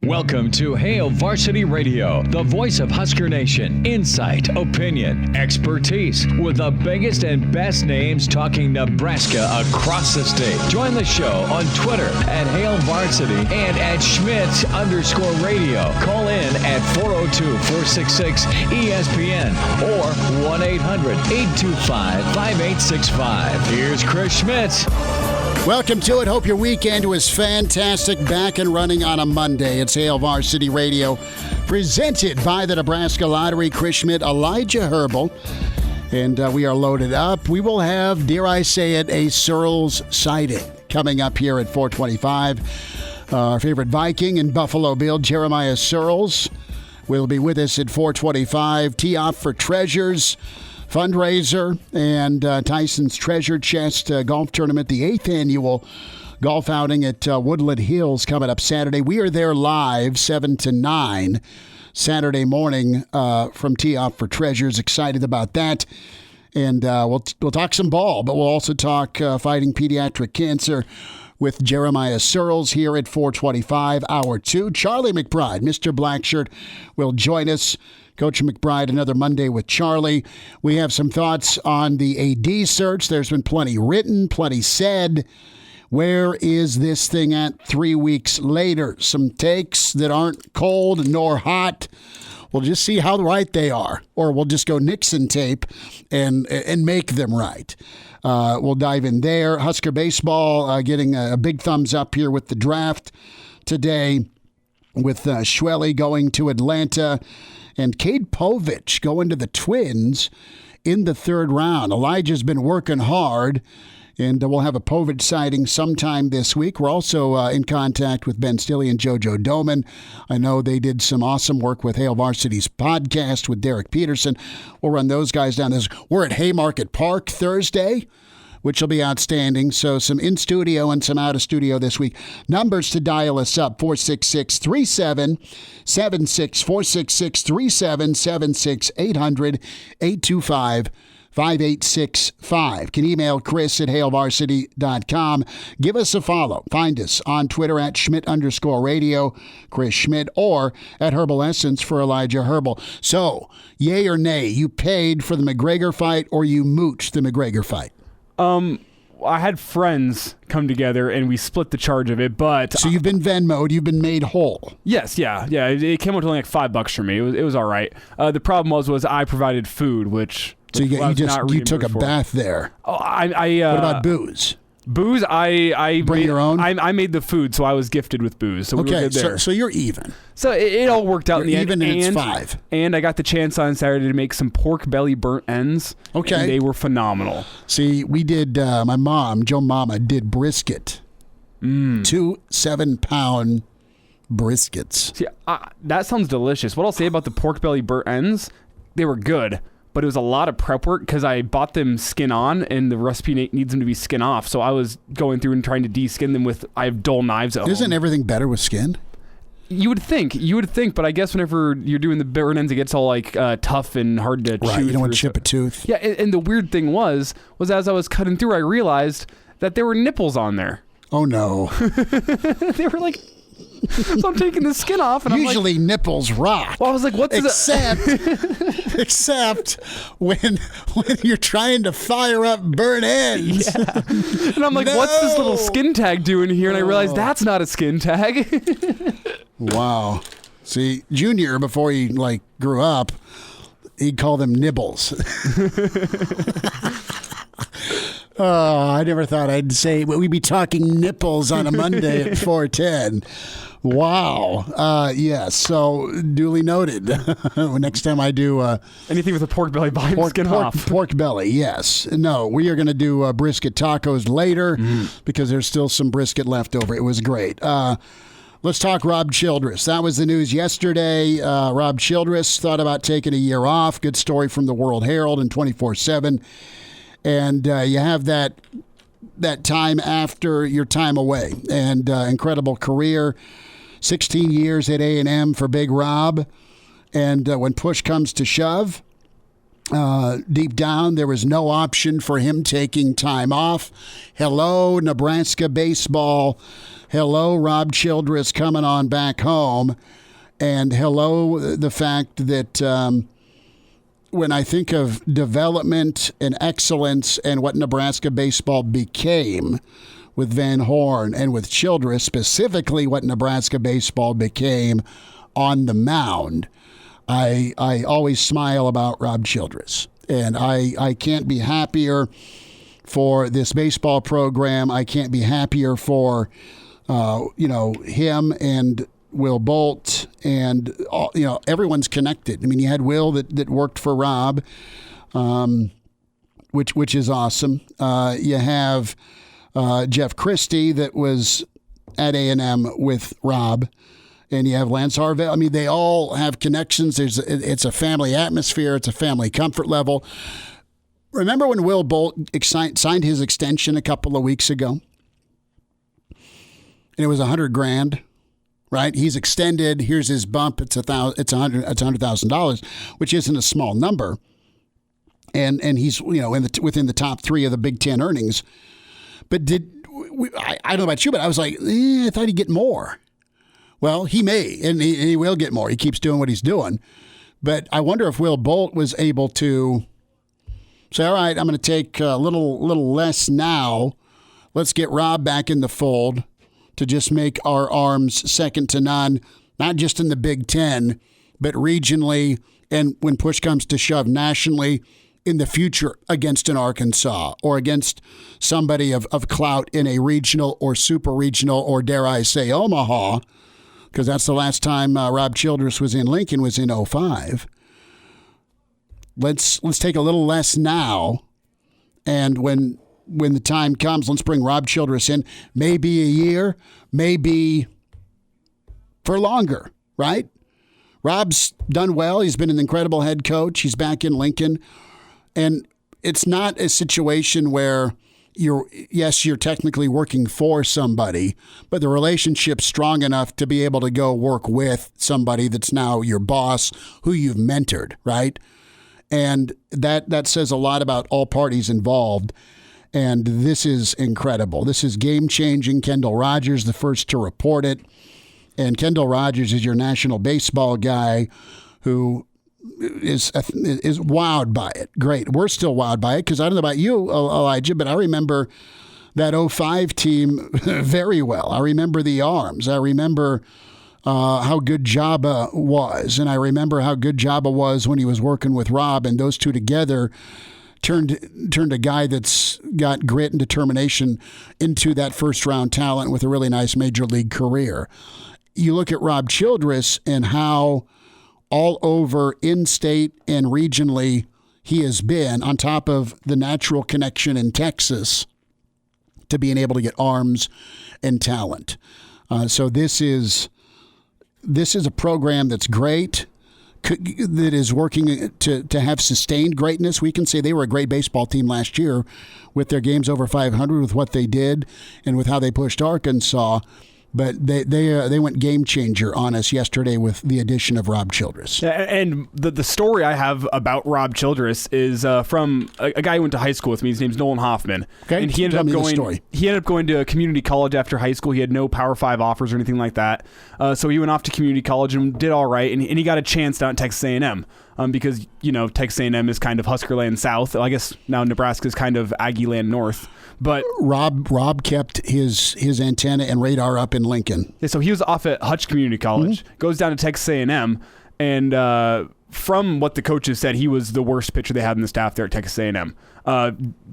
Welcome to Hail Varsity Radio, the voice of Husker Nation. Insight, opinion, expertise, with the biggest and best names talking Nebraska across the state. Join the show on Twitter at Hail Varsity and at Schmidt_radio. Call in at 402-466-ESPN or 1-800-825-5865. Here's Chris Schmidt. Welcome to it. Hope your weekend was fantastic. Back and running on a Monday. It's Hail Varsity Radio, presented by the Nebraska Lottery. Chris Schmidt, Elijah Herbel, and we are loaded up. We will have, dare I say it, a Sirles sighting coming up here at 425. Our favorite Viking and Buffalo Bill, Jeremiah Sirles, will be with us at 425. Tee off for Treasures fundraiser and Tyson's Treasure Chest golf tournament, the 8th annual golf outing at Woodland Hills coming up Saturday. We are there live 7 to 9 Saturday morning from Tee Off for Treasures. Excited about that. And we'll talk some ball, but we'll also talk fighting pediatric cancer with Jeremiah Sirles here at 425, hour 2. Charlie McBride, Mr. Blackshirt, will join us. Coach McBride, another Monday with Charlie. We have some thoughts on the AD search. There's been plenty written, plenty said. Where is this thing at 3 weeks later? Some takes that aren't cold nor hot. We'll just see how right they are. Or we'll just go Nixon tape and make them right. We'll dive in there. Husker baseball getting a big thumbs up here with the draft today, with Schwellenbach going to Atlanta and Cade Povich going to the Twins in the 3rd round. Elijah's been working hard, and we'll have a Povich sighting sometime this week. We're also in contact with Ben Stilley and JoJo Doman. I know they did some awesome work with Hail Varsity's podcast with Derek Peterson. We'll run those guys down. We're at Haymarket Park Thursday, which will be outstanding. So some in-studio and some out-of-studio this week. Numbers to dial us up, 466-3776, 466-3776, 800-825-5865. Can email Chris at hailvarsity.com. Give us a follow. Find us on Twitter at Schmidt_radio, Chris Schmidt, or at Herbal Essence for Elijah Herbel. So, yay or nay, you paid for the McGregor fight or you mooched the McGregor fight? I had friends come together and we split the charge of it, but... So you've been Venmo'd, you've been made whole. Yes, yeah. It came out to only like $5 for me. It was all right. The problem was I provided food, which... So you took a bath there. Oh, what about booze? Booze, I bring your own. I made the food, so I was gifted with booze. So we were good there. So you're even. So it all worked out in the end. Even, and it's 5. And I got the chance on Saturday to make some pork belly burnt ends. Okay, and they were phenomenal. See, we did. My mom, Joe Mama, did brisket. 2 7-pound briskets. See, that sounds delicious. What I'll say about the pork belly burnt ends, they were good. But it was a lot of prep work because I bought them skin on, and the recipe needs them to be skin off. So I was going through and trying to de-skin them with. I have dull knives at home. Isn't everything better with skin? You would think, but I guess whenever you're doing the burnt ends, it gets all like tough and hard to chew. Right, you don't want to chip a tooth. Yeah, and the weird thing was as I was cutting through, I realized that there were nipples on there. Oh no! They were like. So I'm taking the skin off, and usually I'm like, nipples rock. Well, I was like, "What's except when you're trying to fire up burnt ends." Yeah. And I'm like, "What's this little skin tag doing here?" And I realized that's not a skin tag. Wow. See, Junior, before he grew up, he'd call them nibbles. Oh, I never thought I'd say we'd be talking nipples on a Monday at 4:10. Wow. Yes. So duly noted. Next time I do anything with a pork belly, buy skin off. Pork belly. Yes. No. We are going to do brisket tacos later because there's still some brisket left over. It was great. Let's talk Rob Childress. That was the news yesterday. Rob Childress thought about taking a year off. Good story from the World Herald and 24/7. And you have that time after your time away. And incredible career, 16 years at A&M for Big Rob. And when push comes to shove, Deep down, there was no option for him taking time off. Hello, Nebraska baseball. Hello, Rob Childress coming on back home. And hello, the fact that when I think of development and excellence and what Nebraska baseball became with Van Horn and with Childress, specifically what Nebraska baseball became on the mound, I always smile about Rob Childress. And I can't be happier for this baseball program. I can't be happier for, him and Will Bolt and, everyone's connected. I mean, you had Will that worked for Rob, which is awesome. You have Jeff Christie that was at A&M with Rob. And you have Lance Harvell. I mean, they all have connections. It's a family atmosphere. It's a family comfort level. Remember when Will Bolt signed his extension a couple of weeks ago? And it was $100,000, right? He's extended. Here's his bump. It's $100,000, which isn't a small number. And he's within the top 3 of the Big Ten earnings. But I don't know about you, but I was like, I thought he'd get more. Well, he may, and he will get more. He keeps doing what he's doing. But I wonder if Will Bolt was able to say, all right, I'm going to take a little less now. Let's get Rob back in the fold to just make our arms second to none, not just in the Big Ten, but regionally, and when push comes to shove, nationally in the future against an Arkansas or against somebody of clout in a regional or super regional or, dare I say, Omaha, because that's the last time Rob Childress was in Lincoln, was in 2005. Let's take a little less now, and when the time comes, let's bring Rob Childress in. Maybe a year, maybe for longer, right? Rob's done well. He's been an incredible head coach. He's back in Lincoln, and it's not a situation where you're technically working for somebody, but the relationship's strong enough to be able to go work with somebody that's now your boss, who you've mentored, right? And that says a lot about all parties involved. And this is incredible. This is game-changing. Kendall Rogers, the first to report it. And Kendall Rogers is your national baseball guy who is wowed by it. Great. We're still wowed by it because I don't know about you, Elijah, but I remember that 2005 team very well. I remember the arms. I remember how good Jabba was, and I remember how good Jabba was when he was working with Rob, and those two together turned a guy that's got grit and determination into that first-round talent with a really nice major league career. You look at Rob Childress and how all over in-state and regionally he has been, on top of the natural connection in Texas to being able to get arms and talent. So this is a program that's great, that is working to have sustained greatness. We can say they were a great baseball team last year with their games over 500, with what they did and with how they pushed Arkansas. But they went game changer on us yesterday with the addition of Rob Childress. And the story I have about Rob Childress is from a guy who went to high school with me. His name's Nolan Hoffman. Okay, and he ended up going to a community college after high school. He had no Power 5 offers or anything like that. So he went off to community college and did all right. And he got a chance down at Texas A&M. Because, Texas A&M is kind of Husker land south. I guess now Nebraska is kind of Aggie land north. But Rob kept his antenna and radar up in Lincoln. Yeah, so he was off at Hutch Community College, goes down to Texas A&M, and from what the coaches said, he was the worst pitcher they had in the staff there at Texas A&M.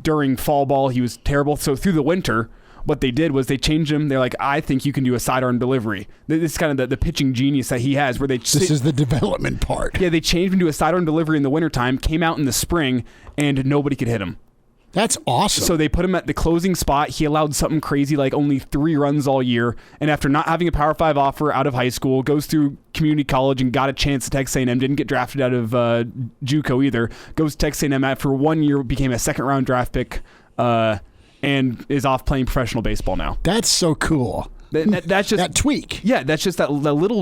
During fall ball, he was terrible. So through the winter, what they did was they changed him. They're like, I think you can do a sidearm delivery. This is kind of the pitching genius that he has. This is the development part. Yeah, they changed him to a sidearm delivery in the wintertime, came out in the spring, and nobody could hit him. That's awesome. So they put him at the closing spot. He allowed something crazy like only 3 runs all year. And after not having a Power 5 offer out of high school, goes through community college and got a chance at Texas A&M. Didn't get drafted out of JUCO either. Goes to Texas A&M after 1 year, became a second-round draft pick, and is off playing professional baseball now. That's so cool. That's just that tweak. Yeah, that's just the little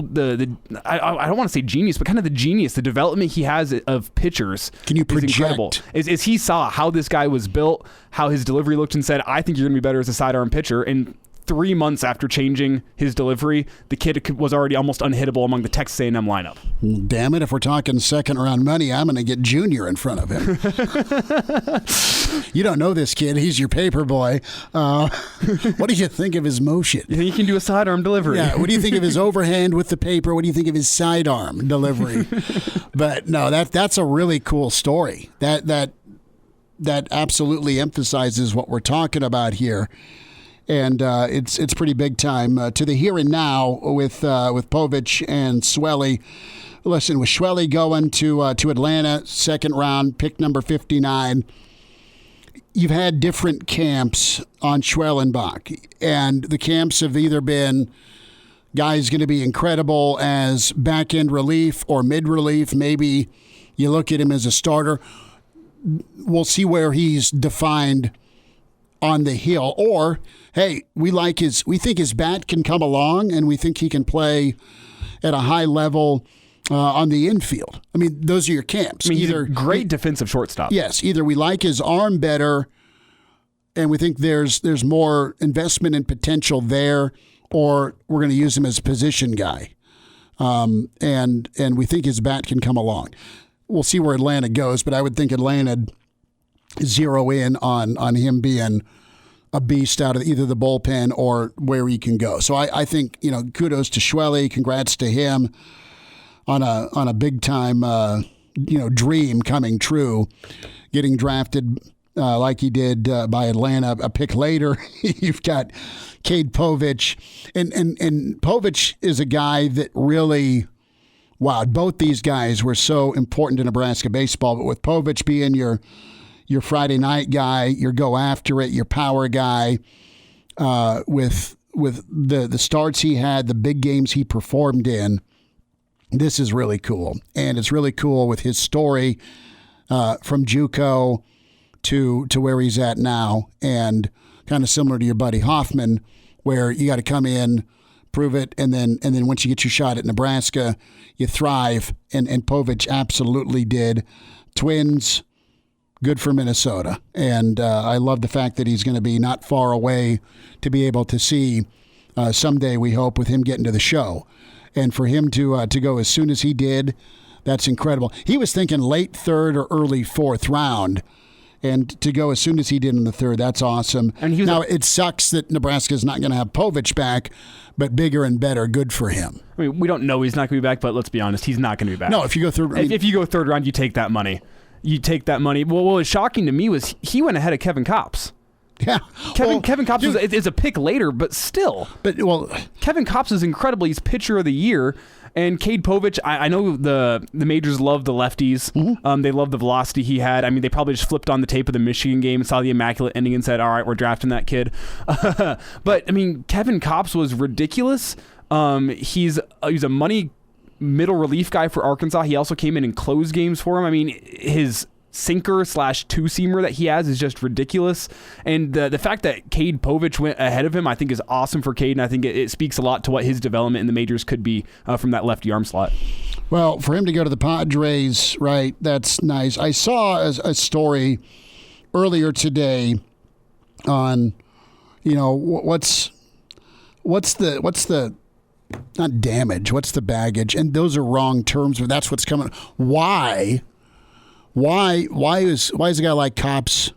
I don't want to say genius, but kind of the genius, the development he has of pitchers. Can you project? Is incredible. Is he saw how this guy was built, how his delivery looked, and said, "I think you're going to be better as a sidearm pitcher." And 3 months after changing his delivery, the kid was already almost unhittable among the Texas A&M lineup. Damn it, if we're talking second-round money, I'm going to get Junior in front of him. You don't know this kid. He's your paper boy. What do you think of his motion? You think he can do a sidearm delivery? Yeah, what do you think of his overhand with the paper? What do you think of his sidearm delivery? But no, that's a really cool story. That absolutely emphasizes what we're talking about here. And it's pretty big time. To the here and now with Povich and Schwelle. Listen, with Schwelle going to Atlanta, second round, pick number 59, you've had different camps on Schwellenbach. And the camps have either been guys going to be incredible as back-end relief or mid-relief. Maybe you look at him as a starter. We'll see where he's defined on the hill. Or, hey, we think his bat can come along, and we think he can play at a high level on the infield. I mean, those are your camps. I mean, he's a great defensive shortstop. Yes, either we like his arm better, and we think there's more investment and potential there, or we're going to use him as a position guy, and we think his bat can come along. We'll see where Atlanta goes, but I would think Atlanta zero in on him being a beast out of either the bullpen or where he can go. So I think, kudos to Schwelle. Congrats to him on a big time, dream coming true, getting drafted like he did by Atlanta a pick later. You've got Cade Povich, and Povich is a guy that really, wow, both these guys were so important to Nebraska baseball, but with Povich being your Friday night guy, your go after it, your power guy, with the starts he had, the big games he performed in, this is really cool. And it's really cool with his story from JUCO to where he's at now, and kind of similar to your buddy Hoffman, where you got to come in, prove it, and then once you get your shot at Nebraska, you thrive. And Povich absolutely did. Twins, good for Minnesota. And I love the fact that he's going to be not far away to be able to see someday, we hope, with him getting to the show. And for him to go as soon as he did, that's incredible. He was thinking late third or early fourth round, and to go as soon as he did in the third, that's awesome. And now, it sucks that Nebraska's not going to have Povich back, but bigger and better, good for him. I mean, we don't know he's not going to be back, but let's be honest, he's not going to be back. No, if you go third, if you go third round, you take that money. You take that money. Well, what was shocking to me was he went ahead of Kevin Kopps. Yeah, Kevin Kopps is a pick later, but still. Kevin Kopps is incredible. He's pitcher of the year. And Cade Povich, I know the majors love the lefties. Mm-hmm. They love the velocity he had. I mean, they probably just flipped on the tape of the Michigan game and saw the immaculate ending and said, all right, we're drafting that kid. But, I mean, Kevin Kopps was ridiculous. He's a money middle relief guy for Arkansas. He also came in and closed games for him. I mean, his sinker / two-seamer that he has is just ridiculous. And the fact that Cade Povich went ahead of him, I think, is awesome for Cade, and I think it speaks a lot to what his development in the majors could be from that lefty arm slot. Well, for him to go to the Padres, right, that's nice. I saw a story earlier today on, what's the not damage, what's the baggage? And those are wrong terms, but that's what's coming. Why is a guy like Kopps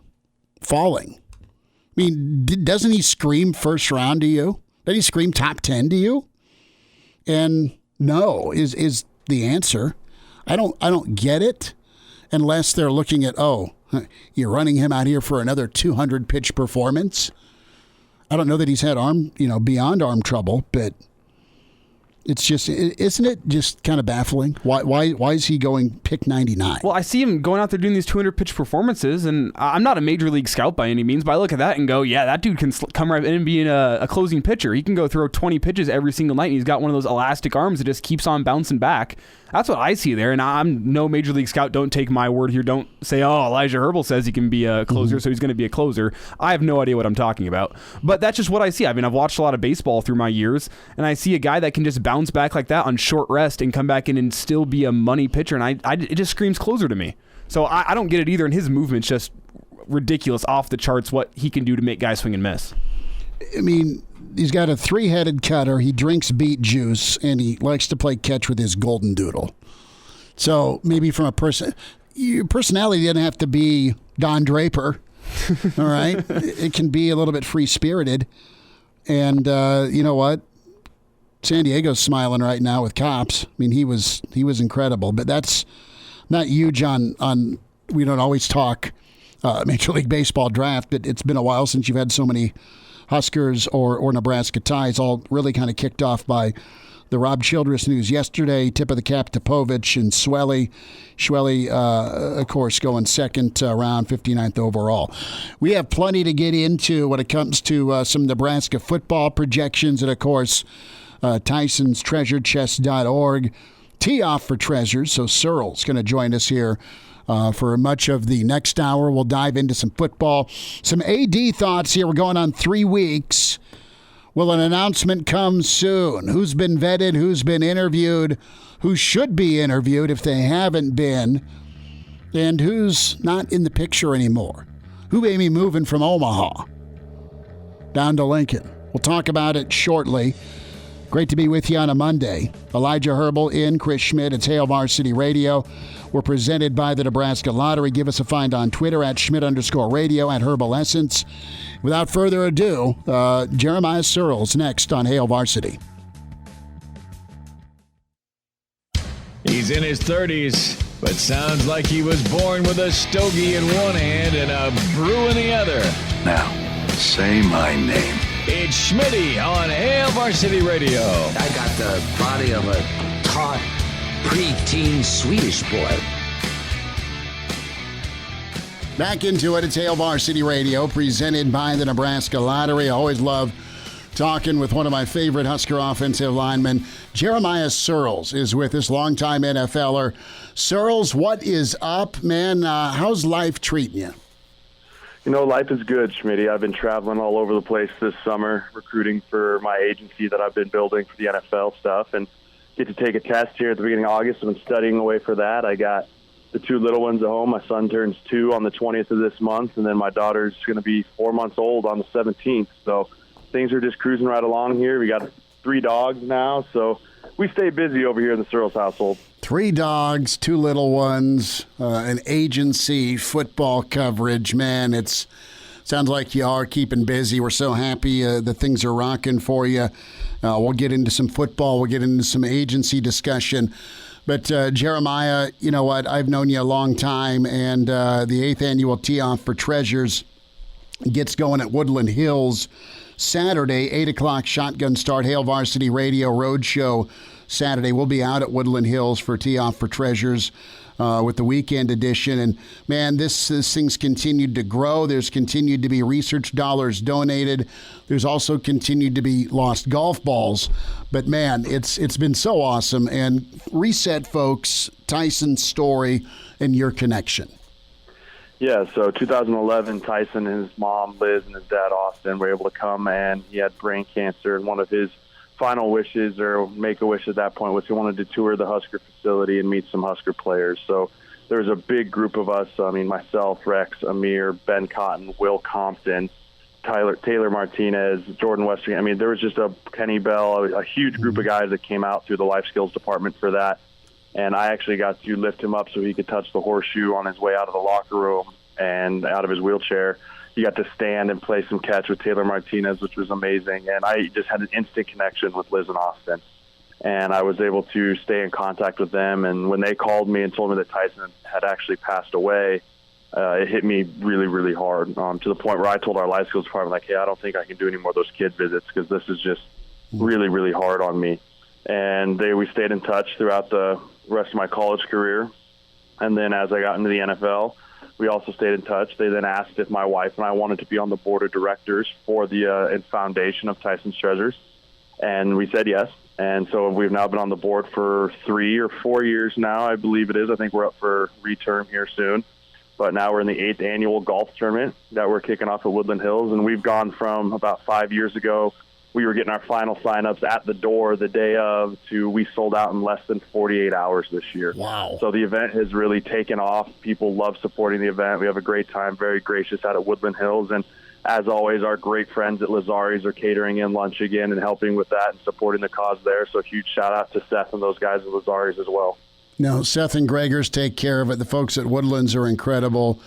falling? I mean, doesn't he scream first round to you? Doesn't he scream top 10 to you? And no is the answer. I don't get it unless they're looking at, you're running him out here for another 200 pitch performance. I don't know that he's had beyond arm trouble, but It's just, isn't it just kind of baffling? Why is he going pick 99? Well, I see him going out there doing these 200-pitch performances, and I'm not a major league scout by any means, but I look at that and go, yeah, that dude can come right in and be a closing pitcher. He can go throw 20 pitches every single night, and he's got one of those elastic arms that just keeps on bouncing back. That's what I see there, and I'm no major league scout. Don't take my word here. Don't say, oh, Elijah Herbel says he can be a closer, so he's going to be a closer. I have no idea what I'm talking about. But that's just what I see. I mean, I've watched a lot of baseball through my years, and I see a guy that can just bounce back like that on short rest and come back in and still be a money pitcher, and it just screams closer to me. So I don't get it either, and his movement's just ridiculous, off the charts, what he can do to make guys swing and miss. I mean, he's got a three-headed cutter. He drinks beet juice, and he likes to play catch with his golden doodle. So maybe from your personality doesn't have to be Don Draper, all right? It can be a little bit free-spirited. And you know what? San Diego's smiling right now with Cops. I mean, he was incredible. But that's not huge on we don't always talk Major League Baseball draft, but it's been a while since you've had so many Huskers or Nebraska ties, all really kind of kicked off by the Rob Childress news yesterday. Tip of the cap to Povich and Schwellenbach, of course, going second round, 59th overall. We have plenty to get into when it comes to some Nebraska football projections, and, of course, Tyson's treasurechest.org. Tee off for Treasures, so Sirles going to join us here for much of the next hour. We'll dive into some football. Some AD thoughts here. We're going on 3 weeks. Will an announcement come soon? Who's been vetted? Who's been interviewed? Who should be interviewed if they haven't been? And who's not in the picture anymore? Who may be moving from Omaha down to Lincoln? We'll talk about it shortly. Great to be with you on a Monday. Elijah Herbel in, Chris Schmidt. It's Hail Varsity Radio. We're presented by the Nebraska Lottery. Give us a find on Twitter at Schmidt_radio, at Herbal Essence. Without further ado, Jeremiah Sirles next on Hail Varsity. He's in his 30s, but sounds like he was born with a stogie in one hand and a brew in the other. Now, say my name. It's Schmitty on Hail Varsity Radio. I got the body of a taut, preteen Swedish boy. Back into it. It's Hail Varsity Radio, presented by the Nebraska Lottery. I always love talking with one of my favorite Husker offensive linemen. Jeremiah Sirles is with us, longtime NFLer. Sirles, what is up, man? How's life treating you? You know, life is good, Schmitty. I've been traveling all over the place this summer, recruiting for my agency that I've been building for the NFL stuff, and get to take a test here at the beginning of August. I've been studying away for that. I got the 2 little ones at home. My son turns 2 on the 20th of this month, and then my daughter's going to be 4 months old on the 17th. So things are just cruising right along here. We got 3 dogs now, so we stay busy over here in the Sirles household. 3 dogs, 2 little ones, an agency, football coverage. Man, it sounds like you are keeping busy. We're so happy that things are rocking for you. We'll get into some football. We'll get into some agency discussion. But, Jeremiah, you know what? I've known you a long time, and the 8th annual Tee-Off for Treasures gets going at Woodland Hills Saturday, 8 o'clock shotgun start. Hail Varsity Radio Roadshow Saturday. We'll be out at Woodland Hills for Tee-Off for Treasures with the weekend edition. And, man, this thing's continued to grow. There's continued to be research dollars donated. There's also continued to be lost golf balls. But, man, it's been so awesome. And reset, folks, Tyson's story and your connection. Yeah, so 2011, Tyson and his mom, Liz, and his dad, Austin, were able to come, and he had brain cancer. And one of his final wishes, or make-a-wish at that point, was he wanted to tour the Husker facility and meet some Husker players. So there was a big group of us. I mean, myself, Rex, Amir, Ben Cotton, Will Compton, Taylor Martinez, Jordan Western. I mean, there was just a Kenny Bell, a huge group of guys that came out through the life skills department for that. And I actually got to lift him up so he could touch the horseshoe on his way out of the locker room and out of his wheelchair. He got to stand and play some catch with Taylor Martinez, which was amazing. And I just had an instant connection with Liz and Austin. And I was able to stay in contact with them. And when they called me and told me that Tyson had actually passed away, it hit me really, really hard, to the point where I told our life skills department, like, hey, I don't think I can do any more of those kid visits because this is just really, really hard on me. and we stayed in touch throughout the rest of my college career. And then as I got into the NFL, we also stayed in touch. They then asked if my wife and I wanted to be on the board of directors for the foundation of Tyson's Treasures, and we said yes. And so we've now been on the board for 3 or 4 years now, I believe it is. I think we're up for reterm here soon. But now we're in the 8th annual golf tournament that we're kicking off at Woodland Hills. And we've gone from about 5 years ago, we were getting our final signups at the door the day of, to we sold out in less than 48 hours this year. Wow. So the event has really taken off. People love supporting the event. We have a great time, very gracious out at Woodland Hills. And as always, our great friends at Lazari's are catering in lunch again and helping with that and supporting the cause there. So a huge shout-out to Seth and those guys at Lazari's as well. No, Seth and Gregors take care of it. The folks at Woodlands are incredible.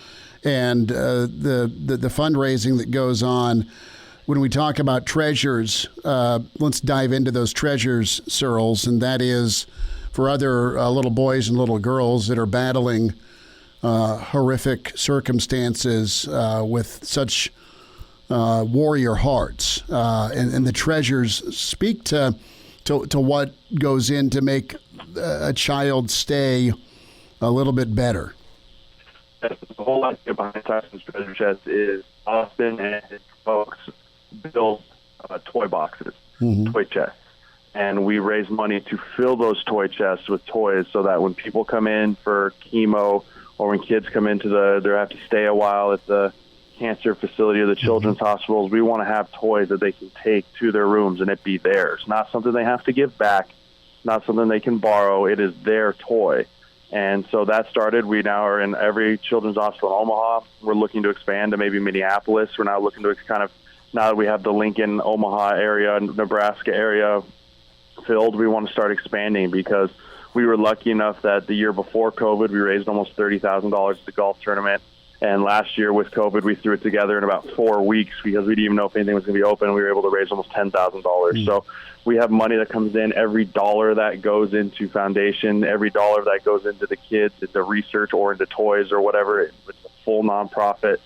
And the fundraising that goes on, when we talk about treasures, let's dive into those treasures, Sirles, and that is for other little boys and little girls that are battling horrific circumstances with such warrior hearts, and the treasures speak to what goes in to make a child stay a little bit better. The whole idea behind Tyson's Treasure Chest is Austin and his folks build toy boxes, toy chests, and we raise money to fill those toy chests with toys so that when people come in for chemo or when kids come into they have to stay a while at the cancer facility or the children's hospitals, we want to have toys that they can take to their rooms and it be theirs, not something they have to give back, not something they can borrow. It is their toy. And so that started. We now are in every children's hospital in Omaha. We're looking to expand to maybe Minneapolis. We're now looking to now that we have the Lincoln, Omaha area, Nebraska area filled, we want to start expanding, because we were lucky enough that the year before COVID, we raised almost $30,000 at the golf tournament. And last year with COVID, we threw it together in about 4 weeks because we didn't even know if anything was going to be open. We were able to raise almost $10,000. So we have money that comes in. Every dollar that goes into foundation, every dollar that goes into the kids, into research or into toys or whatever, it's a full nonprofit.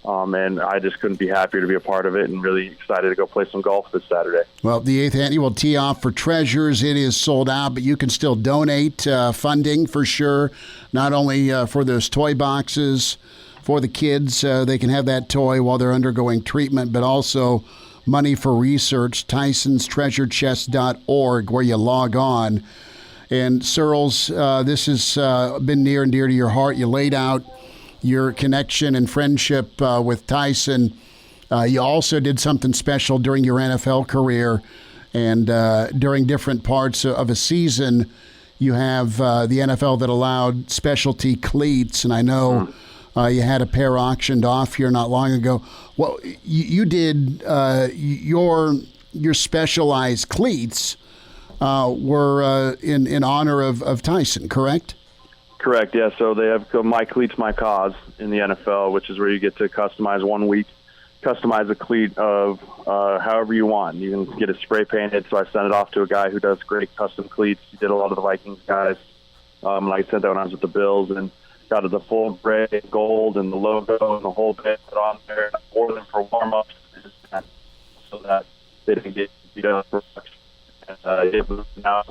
And I just couldn't be happier to be a part of it, and really excited to go play some golf this Saturday. Well, the 8th annual tee-off for Treasures, it is sold out, but you can still donate funding for sure, not only for those toy boxes for the kids, they can have that toy while they're undergoing treatment, but also money for research, Tyson'sTreasureChest.org, where you log on. And Sirles, this has been near and dear to your heart. You laid out your connection and friendship with Tyson. You also did something special during your NFL career, and during different parts of a season, you have the NFL that allowed specialty cleats, and I know you had a pair auctioned off here not long ago. Well, you did your specialized cleats were in honor of Tyson, correct? Correct, yeah. So they have My Cleats, My Cause in the NFL, which is where you get to customize 1 week, customize a cleat of however you want. You can get it spray painted, so I sent it off to a guy who does great custom cleats. He did a lot of the Vikings guys. Like I said, that when I was with the Bills, and got the full gray, gold, and the logo and the whole bit put on there. I wore them for warm-ups so that they didn't get beat up for much. It was now, I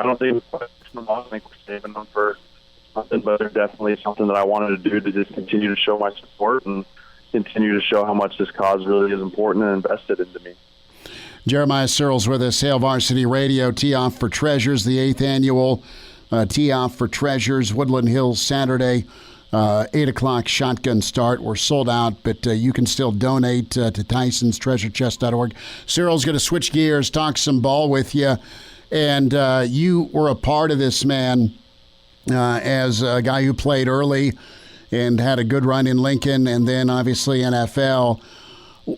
don't think we're pushing them off. I think we're saving them for something, but they're definitely something that I wanted to do to just continue to show my support and continue to show how much this cause really is important and invested into me. Jeremiah Sirles with us, Hail Varsity Radio, Tee-Off for Treasures, the 8th annual Tee-Off for Treasures, Woodland Hills, Saturday, 8 o'clock shotgun start. We're sold out, but you can still donate to Tyson'sTreasureChest.org. Sirles going to switch gears, talk some ball with you, and you were a part of this, man, as a guy who played early and had a good run in Lincoln, and then obviously NFL.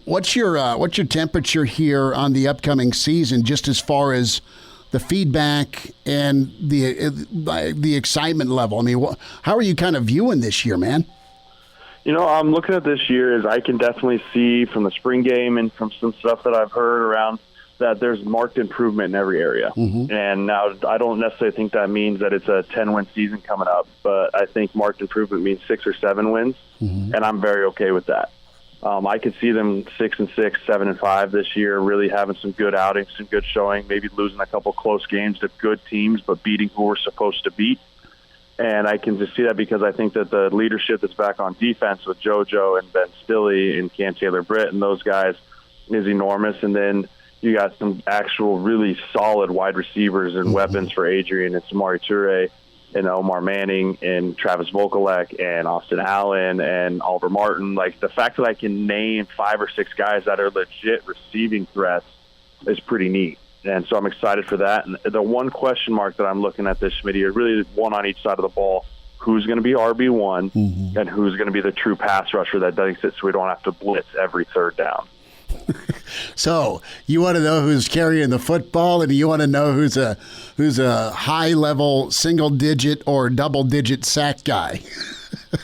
What's your temperature here on the upcoming season, just as far as the feedback and the excitement level? I mean, how are you kind of viewing this year, man? You know, I'm looking at this year as I can definitely see from the spring game and from some stuff that I've heard around that there's marked improvement in every area. And now I don't necessarily think that means that it's a 10-win season coming up, but I think marked improvement means 6 or 7 wins, and I'm very okay with that. I could see them 6-6, 7-5 this year, really having some good outings, some good showing, maybe losing a couple close games to good teams, but beating who we're supposed to beat. And I can just see that because I think that the leadership that's back on defense with JoJo and Ben Stilley and Cam Taylor-Britt and those guys is enormous. And then you got some actual really solid wide receivers and weapons for Adrian and Samari Toure and Omar Manning and Travis Vokalek and Austin Allen and Oliver Martin. Like, the fact that I can name 5 or 6 guys that are legit receiving threats is pretty neat. And so I'm excited for that. And the one question mark that I'm looking at this, Schmidt, is really one on each side of the ball. Who's going to be RB1 and who's going to be the true pass rusher that doesn't sit so we don't have to blitz every third down. So you want to know who's carrying the football, and you want to know who's a high-level single-digit or double-digit sack guy.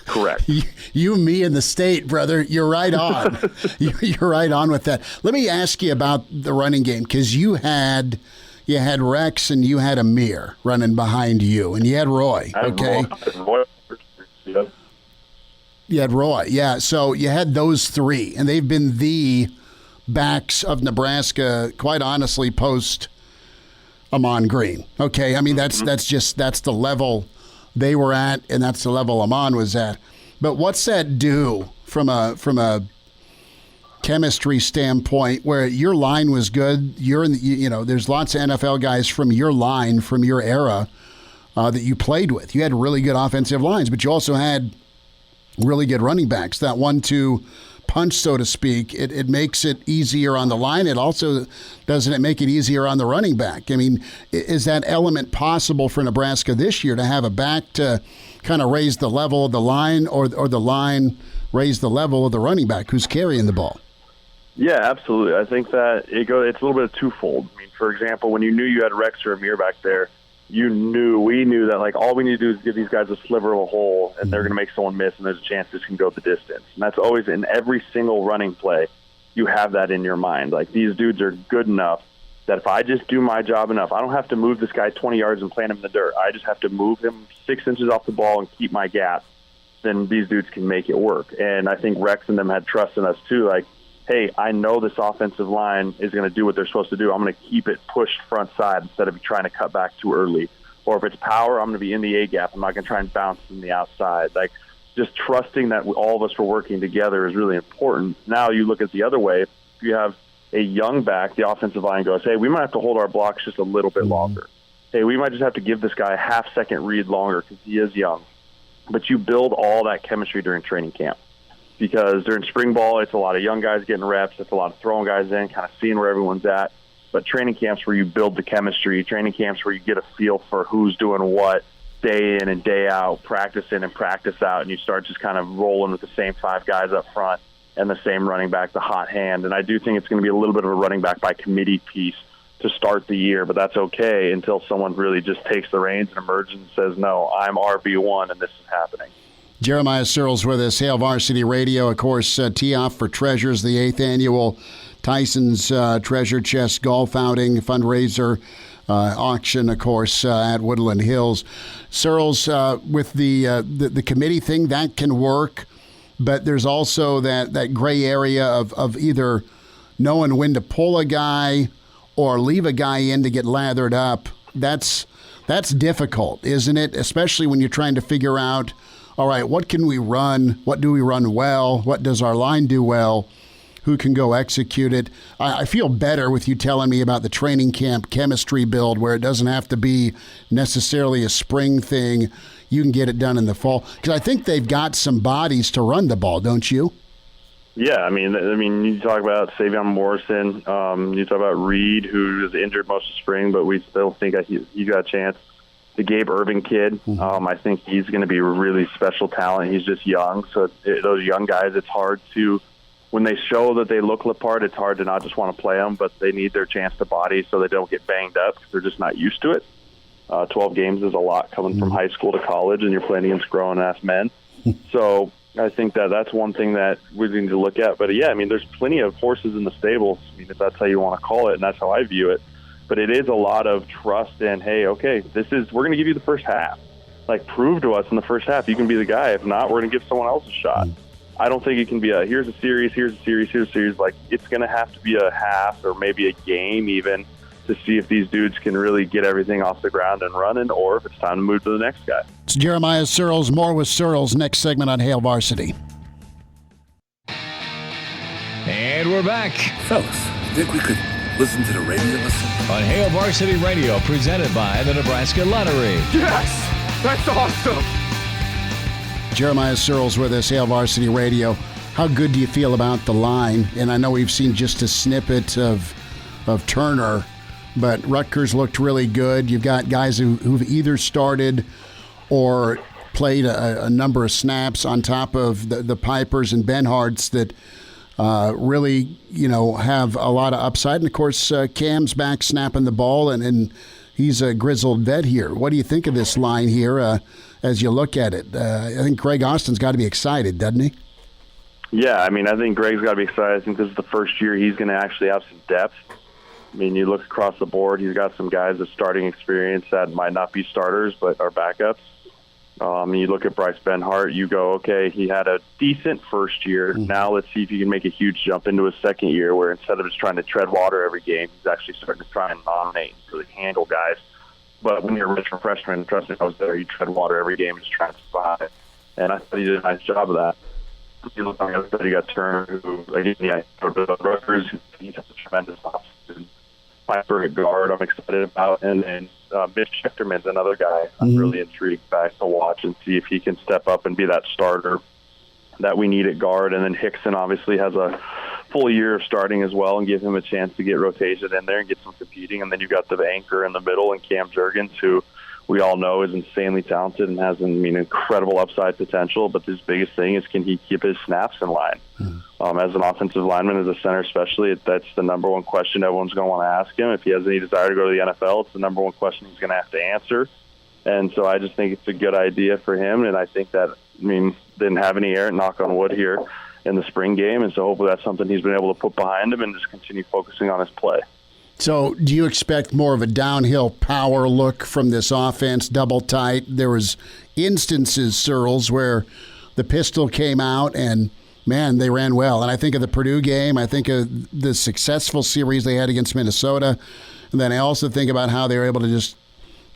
Correct. You, me, and the state, brother. You're right on. You're right on with that. Let me ask you about the running game, because you had Rex and you had Amir running behind you, and you had Roy. Okay. You had Roy. Yeah. So you had those 3, and they've been the backs of Nebraska, quite honestly, post Amon Green. Okay. I mean, that's the level they were at, and that's the level Amon was at. But what's that do from a chemistry standpoint, where your line was good? You're in the, there's lots of NFL guys from your line, from your era, that you played with. You had really good offensive lines, but you also had really good running backs. That 1-2 punch, so to speak, it makes it easier on the line. It also, doesn't it make it easier on the running back? I mean, is that element possible for Nebraska this year, to have a back to kind of raise the level of the line, or the line raise the level of the running back who's carrying the ball? Yeah, absolutely. I think that it's a little bit of twofold. I mean, for example, when you knew you had Rex or Amir back there, we knew that, like, all we need to do is give these guys a sliver of a hole, and they're going to make someone miss, and there's a chance this can go the distance. And that's always in every single running play. You have that in your mind. Like, these dudes are good enough that if I just do my job enough, I don't have to move this guy 20 yards and plant him in the dirt. I just have to move him 6 inches off the ball and keep my gap. Then these dudes can make it work. And I think Rex and them had trust in us too. Like, hey, I know this offensive line is going to do what they're supposed to do. I'm going to keep it pushed front side instead of trying to cut back too early. Or if it's power, I'm going to be in the A-gap. I'm not going to try and bounce from the outside. Like, just trusting that all of us were working together is really important. Now you look at the other way. If you have a young back, the offensive line goes, hey, we might have to hold our blocks just a little bit longer. Hey, we might just have to give this guy a half-second read longer because he is young. But you build all that chemistry during training camp. Because during spring ball, it's a lot of young guys getting reps. It's a lot of throwing guys in, kind of seeing where everyone's at. But training camps where you build the chemistry, training camps where you get a feel for who's doing what day in and day out, practice in and practice out, and you start just kind of rolling with the same 5 guys up front and the same running back, the hot hand. And I do think it's going to be a little bit of a running back by committee piece to start the year, but that's okay until someone really just takes the reins and emerges and says, no, I'm RB1 and this is happening. Jeremiah Sirles with us, Hail Varsity Radio. Of course, tee-off for Treasures, the 8th annual Tyson's Treasure Chest Golf Outing fundraiser auction, of course, at Woodland Hills. Sirles, with the committee thing, that can work, but there's also that gray area of either knowing when to pull a guy or leave a guy in to get lathered up. That's difficult, isn't it? Especially when you're trying to figure out, all right, what can we run? What do we run well? What does our line do well? Who can go execute it? I feel better with you telling me about the training camp chemistry build, where it doesn't have to be necessarily a spring thing. You can get it done in the fall. Because I think they've got some bodies to run the ball, don't you? Yeah, I mean, you talk about Savion Morrison. You talk about Reed, who was injured most of spring, but we still think he got a chance. The Gabe Irvin kid, I think he's going to be a really special talent. He's just young, so those young guys, it's hard to, when they show that they look the part, it's hard to not just want to play them, but they need their chance to body so they don't get banged up because they're just not used to it. 12 games is a lot coming from high school to college, and you're playing against grown-ass men. So I think that's one thing that we need to look at. But, yeah, I mean, there's plenty of horses in the stables, I mean, if that's how you want to call it, and that's how I view it. But it is a lot of trust in, hey, okay, we're going to give you the first half. Like, prove to us in the first half you can be the guy. If not, we're going to give someone else a shot. I don't think it can be here's a series. Like, it's going to have to be a half or maybe a game even to see if these dudes can really get everything off the ground and running, or if it's time to move to the next guy. It's Jeremiah Sirles. More with Sirles next segment on Hail Varsity. And we're back Fellas, think we could listen to the radio on Hail Varsity Radio, presented by the Nebraska Lottery. Yes! That's awesome! Jeremiah Sirles with us, Hail Varsity Radio. How good do you feel about the line? And I know we've seen just a snippet of Turner, but Rutgers looked really good. You've got guys who've either started or played a number of snaps on top of the Pipers and Benharts that really, have a lot of upside. And, of course, Cam's back snapping the ball, and he's a grizzled vet here. What do you think of this line here as you look at it? I think Greg Austin's got to be excited, doesn't he? Yeah, I think Greg's got to be excited. I think this is the first year he's going to actually have some depth. You look across the board, he's got some guys with starting experience that might not be starters but are backups. You look at Bryce Benhart, you go, okay, he had a decent first year. Mm-hmm. Now let's see if he can make a huge jump into his second year where instead of just trying to tread water every game, he's actually starting to try and dominate and really handle guys. But when you're a redshirt freshman, trust me, I was there, you tread water every game just trying to survive. And I thought he did a nice job of that. You look on the other side, you got Turner, who, again, Rutgers, he's a tremendous offensive Piper at guard I'm excited about. And then Mitch Schechterman's another guy I'm really intrigued back to watch and see if he can step up and be that starter that we need at guard. And then Hickson obviously has a full year of starting as well and give him a chance to get rotated in there and get some competing. And then you've got the anchor in the middle and Cam Jurgens, who we all know is insanely talented and has incredible upside potential. But his biggest thing is, can he keep his snaps in line? As an offensive lineman, as a center especially, that's the number one question everyone's going to want to ask him. If he has any desire to go to the NFL, it's the number one question he's going to have to answer. And so I just think it's a good idea for him. And I think that, didn't have any air, knock on wood, here in the spring game. And so hopefully that's something he's been able to put behind him and just continue focusing on his play. So do you expect more of a downhill power look from this offense, double tight? There was instances, Sirles, where the pistol came out and, man, they ran well. And I think of the Purdue game. I think of the successful series they had against Minnesota. And then I also think about how they were able to just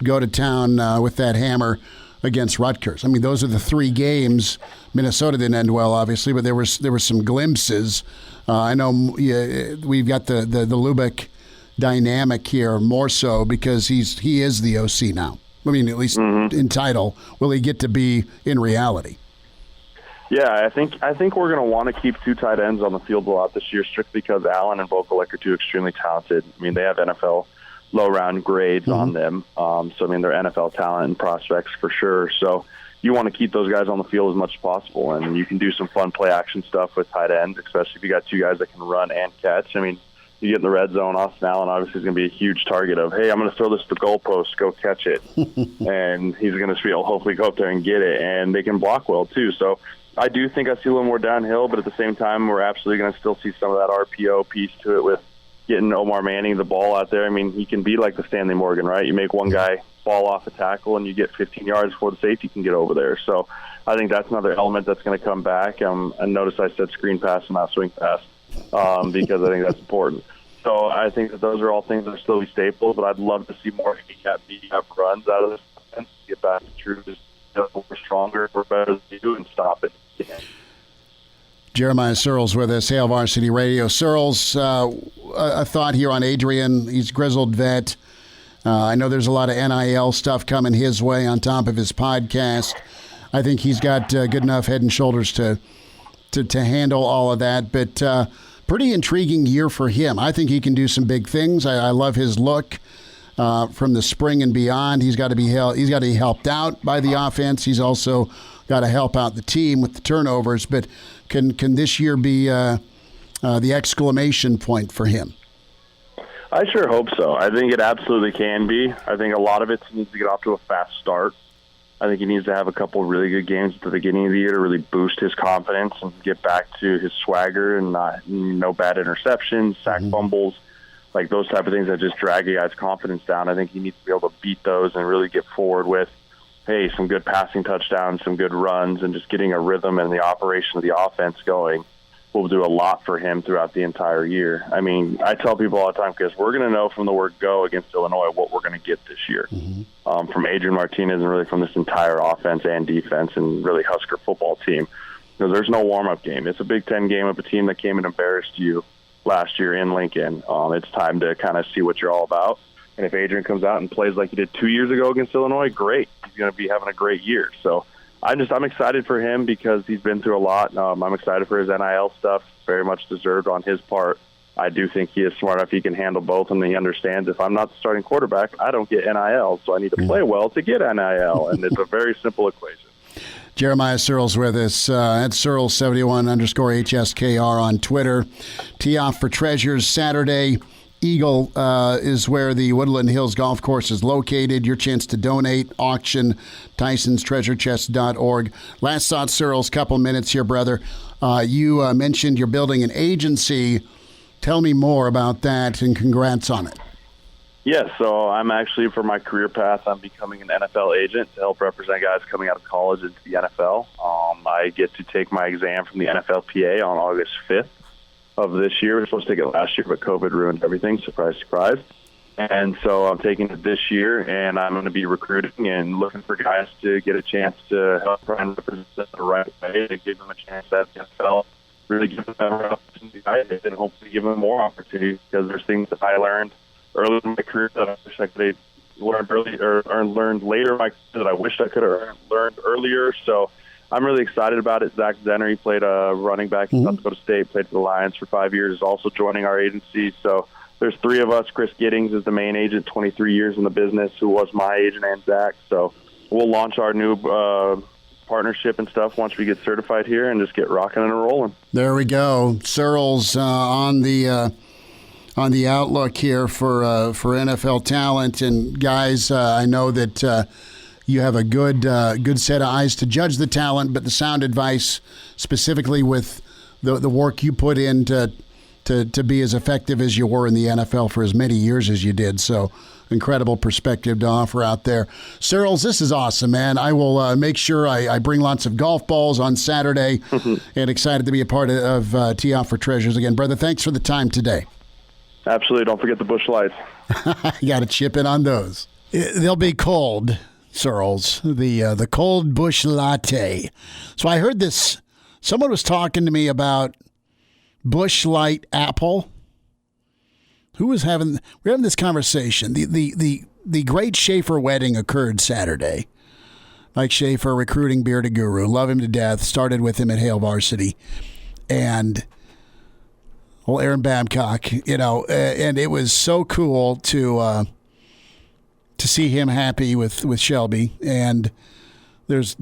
go to town with that hammer against Rutgers. Those are the three games. Minnesota didn't end well, obviously, but there were some glimpses. I know we've got the Lubick dynamic here more so because he is the OC now. At least in title. Will he get to be in reality? Yeah, I think we're going to want to keep two tight ends on the field a lot this year, strictly because Allen and Vokalek are two extremely talented. They have NFL low-round grades on them. So, they're NFL talent and prospects for sure. So you want to keep those guys on the field as much as possible, and you can do some fun play-action stuff with tight ends, especially if you got two guys that can run and catch. You get in the red zone, Austin Allen obviously is going to be a huge target of, hey, I'm going to throw this to the goalpost, go catch it. And he's going to be able to hopefully go up there and get it, and they can block well too. So I do think I see a little more downhill, but at the same time, we're absolutely going to still see some of that RPO piece to it with getting Omar Manning the ball out there. He can be like the Stanley Morgan, right? You make one guy fall off a tackle and you get 15 yards before the safety can get over there. So I think that's another element that's going to come back. And notice I said screen pass and not swing pass because I think that's important. So I think that those are all things that are still be staples, but I'd love to see more handicap runs out of this defense, get back to true, just we're stronger, we're better than you, and stop it. Yeah. Jeremiah Sirles with us, Hail Varsity Radio. Sirles, a thought here on Adrian. He's a grizzled vet. I know there's a lot of NIL stuff coming his way on top of his podcast. I think he's got good enough head and shoulders to handle all of that, but pretty intriguing year for him. I think he can do some big things. I love his look from the spring and beyond. He's got to be helped out by the offense. He's also got to help out the team with the turnovers. But can this year be the exclamation point for him? I sure hope so. I think it absolutely can be. I think a lot of it needs to get off to a fast start. I think he needs to have a couple really good games at the beginning of the year to really boost his confidence and get back to his swagger and no bad interceptions, sack fumbles, like those type of things that just drag a guy's confidence down. I think he needs to be able to beat those and really get forward with. hey, some good passing touchdowns, some good runs, and just getting a rhythm and the operation of the offense going will do a lot for him throughout the entire year. I mean, I tell people all the time, because we're going to know from the word go against Illinois what we're going to get this year from Adrian Martinez and really from this entire offense and defense and really Husker football team. Because there's no warm-up game. It's a Big Ten game of a team that came and embarrassed you last year in Lincoln. It's time to kind of see what you're all about. And if Adrian comes out and plays like he did 2 years ago against Illinois, great. He's going to be having a great year. So I'm excited for him because he's been through a lot. I'm excited for his NIL stuff, very much deserved on his part. I do think he is smart enough he can handle both, and he understands if I'm not the starting quarterback, I don't get NIL, so I need to play well to get NIL, and it's a very simple equation. Jeremiah Sirles with us at Sirles71_HSKR on Twitter. Tee off for Treasures Saturday. Eagle is where the Woodland Hills Golf Course is located. Your chance to donate, auction, Tyson'sTreasureChest.org. Last thought, Sirles, couple minutes here, brother. You mentioned you're building an agency. Tell me more about that, and congrats on it. Yeah, so I'm actually, for my career path, I'm becoming an NFL agent to help represent guys coming out of college into the NFL. I get to take my exam from the NFLPA on August 5th of this year. We were supposed to take it last year, but COVID ruined everything. Surprise, surprise. And so I'm taking it this year, and I'm going to be recruiting and looking for guys to get a chance to help try and represent the right way, to give them a chance at the NFL, really give them an opportunity, and hopefully give them more opportunities, because there's things that I learned early in my career that I wish I could have learned early or learned later in my career that I wish I could have learned earlier. So I'm really excited about it. Zach Zenner, he played a running back in South Dakota State, played for the Lions for 5 years, is also joining our agency. So there's three of us. Chris Giddings is the main agent, 23 years in the business, who was my agent, and Zach. So we'll launch our new partnership and stuff once we get certified here and just get rocking and rolling. There we go. Sirles on the outlook here for NFL talent. And guys, I know that you have a good set of eyes to judge the talent, but the sound advice, specifically with the work you put in to be as effective as you were in the NFL for as many years as you did. So incredible perspective to offer out there. Sirles, this is awesome, man. I will make sure I bring lots of golf balls on Saturday and excited to be a part of Tee Off for Treasures again. Brother, thanks for the time today. Absolutely. Don't forget the Busch Lights. You got to chip in on those. They'll be cold, Sirles, the cold Busch Latte. So I heard this. Someone was talking to me about Busch Light Apple. We're having this conversation. The great Schaefer wedding occurred Saturday. Mike Schaefer, recruiting bearded guru, love him to death. Started with him at Hale Varsity, and Aaron Babcock, and it was so cool to see him happy with Shelby. And there's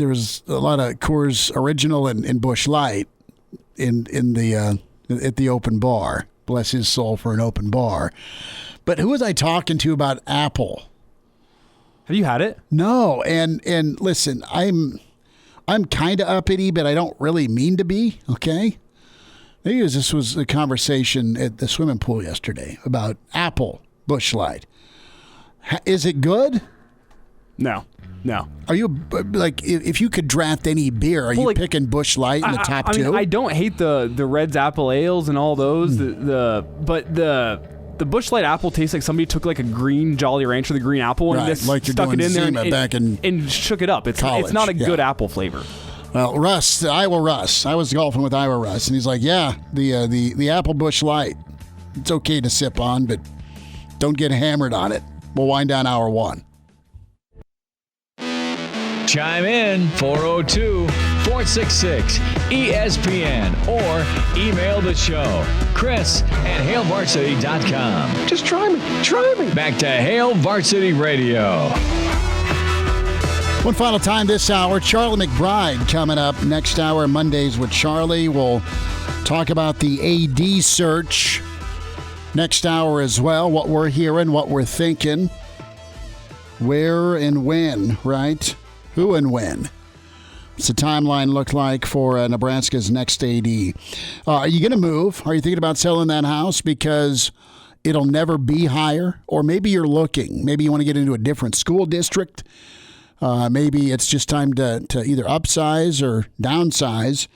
a lot of Coors Original and Busch Light in the at the open bar. Bless his soul for an open bar. But who was I talking to about Apple? Have you had it? No. And listen, I'm kind of uppity, but I don't really mean to be. Okay. Maybe this was a conversation at the swimming pool yesterday about Apple Busch Light. Is it good? No. Are you, like, if you could draft any beer, are you picking Busch Light in the top two? I mean, I don't hate the Red's Apple Ales and all those, but the Busch Light Apple tastes like somebody took like a green Jolly Rancher, the green apple, and just like stuck it in there and shook it up. It's not a good apple flavor. Well, Russ, Iowa Russ. I was golfing with Iowa Russ, and he's like, yeah, the Apple Busch Light, it's okay to sip on, but don't get hammered on it. We'll wind down hour one. Chime in 402-466-ESPN or email the show, Chris@HaleVarsity.com. Just try me. Back to Hale Varsity Radio. One final time this hour, Charlie McBride coming up next hour, Mondays with Charlie. We'll talk about the AD search next hour as well, what we're hearing, what we're thinking, where and when, right? Who and when? What's the timeline look like for Nebraska's next AD? Are you going to move? Are you thinking about selling that house because it'll never be higher? Or maybe you're looking. Maybe you want to get into a different school district. Maybe it's just time to either upsize or downsize.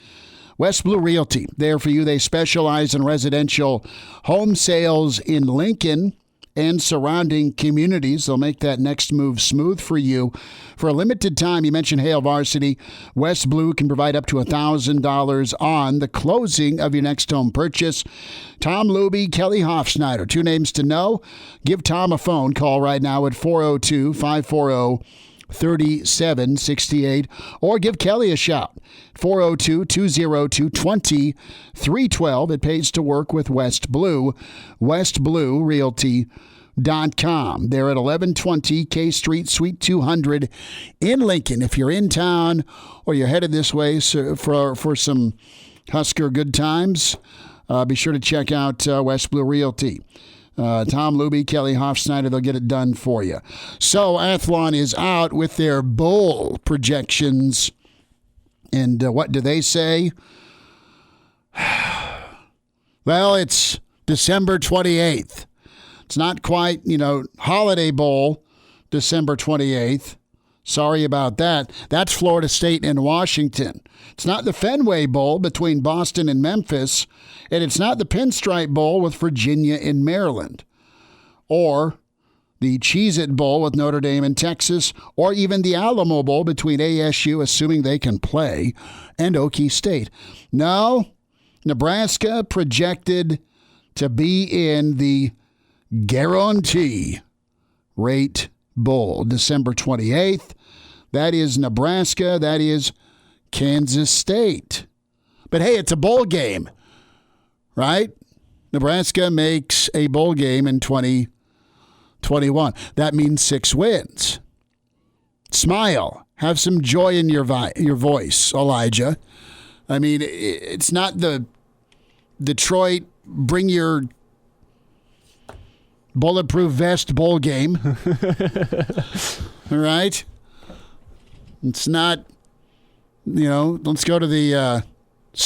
West Blue Realty, there for you. They specialize in residential home sales in Lincoln and surrounding communities. They'll make that next move smooth for you. For a limited time, you mentioned Hail Varsity. West Blue can provide up to $1,000 on the closing of your next home purchase. Tom Luby, Kelly Hofschneider, 2 names to know. Give Tom a phone call right now at 402-540-3768, or give Kelly a shout, 402-202-2312. It pays to work with West Blue, westbluerealty.com. They're at 1120 K Street, Suite 200 in Lincoln. If you're in town or you're headed this way for some Husker good times, be sure to check out West Blue Realty. Tom Luby, Kelly Hofschneider, they'll get it done for you. So Athlon is out with their bowl projections. And what do they say? Well, it's December 28th. It's not quite, Holiday Bowl, December 28th. Sorry about that. That's Florida State and Washington. It's not the Fenway Bowl between Boston and Memphis, and it's not the Pinstripe Bowl with Virginia and Maryland, or the Cheez-It Bowl with Notre Dame and Texas, or even the Alamo Bowl between ASU, assuming they can play, and Okie State. No, Nebraska projected to be in the Guarantee Rate Bowl, December 28th. That is Nebraska. That is Kansas State. But hey, it's a bowl game, right? Nebraska makes a bowl game in 2021. That means 6 wins. Smile. Have some joy in your voice, Elijah. I mean, it's not the Detroit bring your bulletproof vest bowl game. All right? It's not, let's go to let's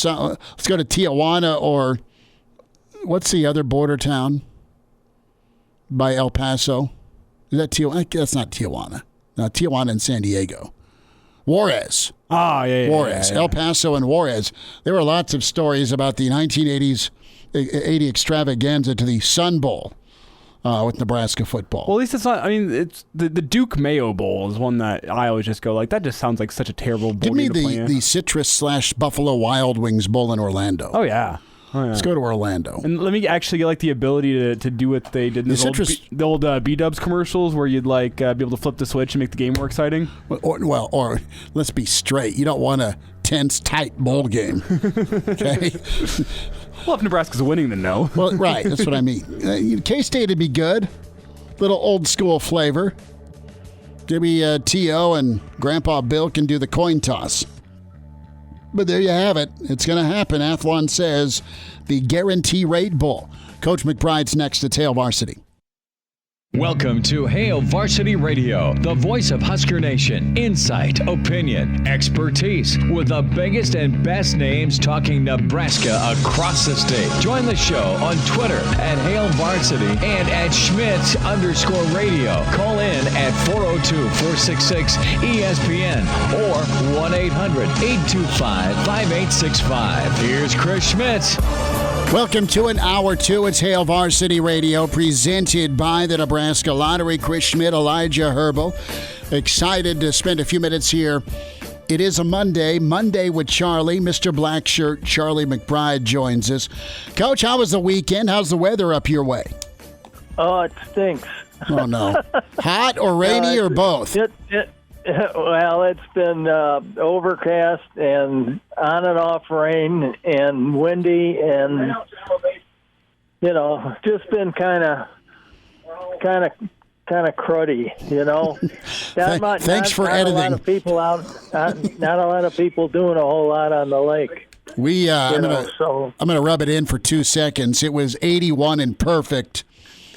go to Tijuana, or what's the other border town by El Paso? Is that Tijuana? That's not Tijuana. No, Tijuana and San Diego. Juarez. Juarez. Yeah. El Paso and Juarez. There were lots of stories about the 1980 extravaganza to the Sun Bowl with Nebraska football. Well, at least it's not. I mean, it's the Duke Mayo Bowl is one that I always just go like, that just sounds like such a terrible bowl. Give me the Citrus / Buffalo Wild Wings Bowl in Orlando. Oh yeah. Let's go to Orlando. And let me actually get like the ability to do what they did in the old B-Dubs commercials, where you'd like be able to flip the switch and make the game more exciting. Or let's be straight. You don't want a tense, tight bowl game. Okay. Well, if Nebraska's winning, then no. Well, right. That's what I mean. K-State would be good. Little old school flavor. Maybe T.O. and Grandpa Bill can do the coin toss. But there you have it. It's going to happen. Athlon says the Guarantee Rate Bowl. Coach McBride's next at Hail Varsity. Welcome to Hail Varsity Radio, the voice of Husker Nation. Insight, opinion, expertise, with the biggest and best names talking Nebraska across the state. Join the show on Twitter at Hail Varsity and at Schmidt_radio. Call in at 402-466-ESPN or 1-800-825-5865. Here's Chris Schmidt. Welcome to an hour 2. It's Hail Varsity Radio, presented by the Nebraska Lottery. Chris Schmidt, Elijah Herbel. Excited to spend a few minutes here. It is a Monday with Charlie. Mr. Blackshirt, Charlie McBride, joins us. Coach, how was the weekend? How's the weather up your way? Oh, it stinks. Oh, no. Hot or rainy or both? Well, it's been overcast and on and off rain and windy, and just been kind of cruddy. Thanks for editing. Not a lot of people out. Not a lot of people doing a whole lot on the lake. I'm gonna rub it in for 2 seconds. It was 81 and perfect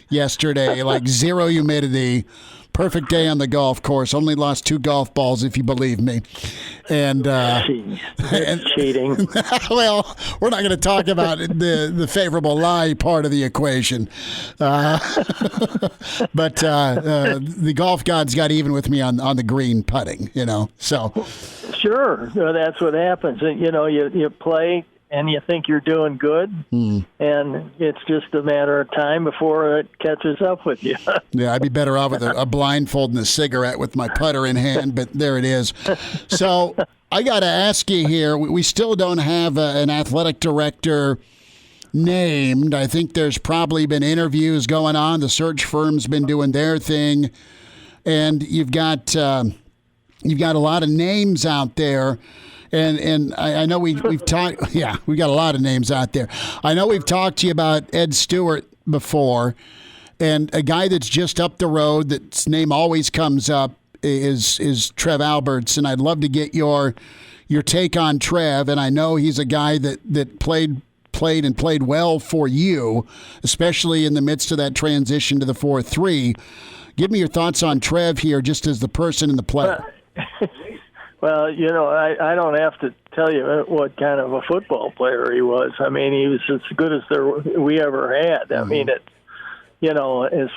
yesterday, like zero humidity. Perfect day on the golf course. Only lost 2 golf balls, if you believe me. And, cheating. Well, we're not going to talk about the favorable lie part of the equation. But the golf gods got even with me on the green putting, so. Sure. That's what happens. You play and you think you're doing good, and it's just a matter of time before it catches up with you. Yeah, I'd be better off with a blindfold and a cigarette with my putter in hand, but there it is. So I got to ask you here, we still don't have an athletic director named. I think there's probably been interviews going on. The search firm's been doing their thing, and you've got a lot of names out there. And I know we've talked. Yeah, we got a lot of names out there. I know we've talked to you about Ed Stewart before, and a guy that's just up the road that's name always comes up is Trev Alberts, and I'd love to get your take on Trev. And I know he's a guy that played well for you, especially in the midst of that transition to the 4-3. Give me your thoughts on Trev here, just as the person and the player. Well, I don't have to tell you what kind of a football player he was. I mean, he was as good as we ever had. I mean, as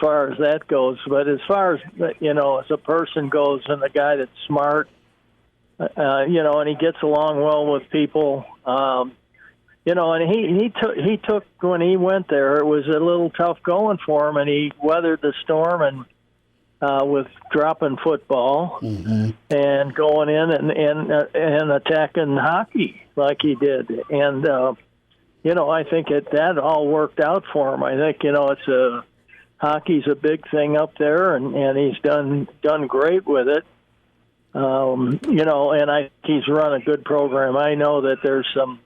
far as that goes. But as far as, as a person goes, and a guy that's smart, and he gets along well with people, and he took when he went there, it was a little tough going for him, and he weathered the storm and with dropping football and going in and attacking hockey like he did. And, I think that all worked out for him. I think, hockey's a big thing up there, and he's done great with it. And I think he's run a good program. I know that there's some,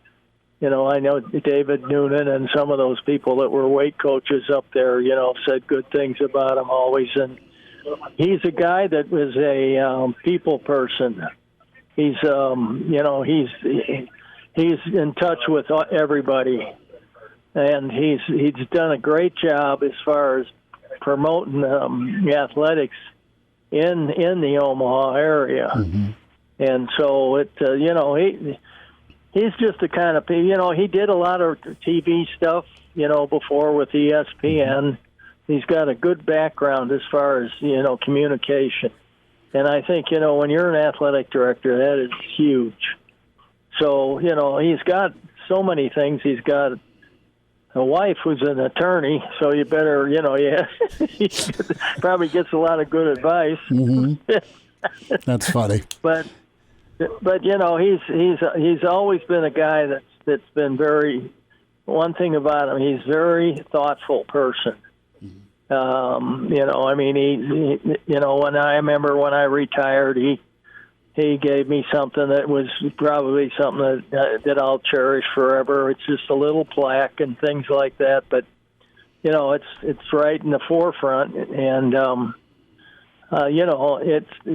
I know David Noonan and some of those people that were weight coaches up there, said good things about him always. And he's a guy that was a people person. He's, he's in touch with everybody, and he's done a great job as far as promoting the athletics in the Omaha area. And so he's just the kind of, he did a lot of TV stuff, before with ESPN. He's got a good background as far as, communication. And I think, when you're an athletic director, that is huge. So, he's got so many things. He's got a wife who's an attorney, so you better, he probably gets a lot of good advice. That's funny. But he's always been a guy that's been very, one thing about him, he's a very thoughtful person. When I remember when I retired, he gave me something that was probably something that I'll cherish forever. It's just a little plaque and things like that, but it's right in the forefront, and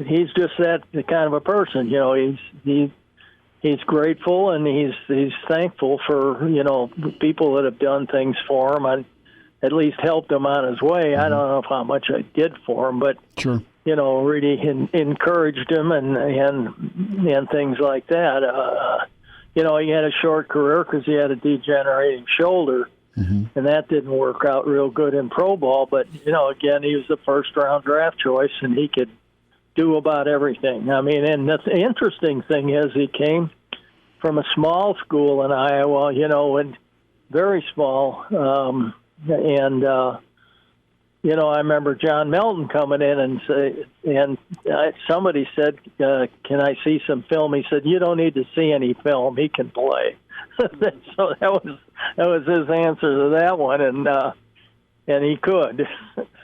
he's just that kind of a person. He's grateful, and he's thankful for people that have done things for him. I at least helped him on his way. I don't know how much I did for him, but sure. Really encouraged him and things like that. He had a short career because he had a degenerating shoulder, and that didn't work out real good in pro ball. But again, he was the first-round draft choice, and he could do about everything. I mean, and the interesting thing is he came from a small school in Iowa, and very small. I remember John Melton coming in somebody said, "Can I see some film?" He said, "You don't need to see any film. He can play." So that was his answer to that one, and he could.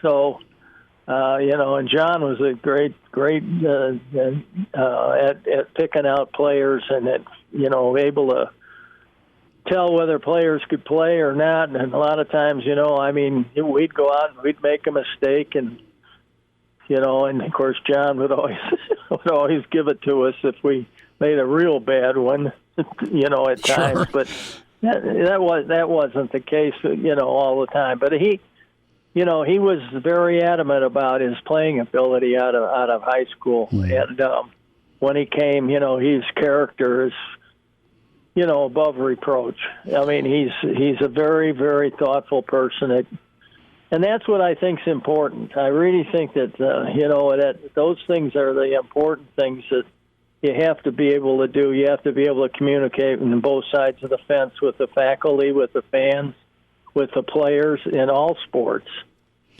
So, and John was a great at picking out players and able to tell whether players could play or not. And a lot of times, we'd go out and we'd make a mistake, and and of course John would always give it to us if we made a real bad one, at times. But that wasn't the case, all the time. But he he was very adamant about his playing ability out of high school, and when he came, his character is, above reproach. I mean, he's a very, very thoughtful person, and that's what I think is important. I really think that that those things are the important things that you have to be able to do. You have to be able to communicate on both sides of the fence with the faculty, with the fans, with the players in all sports.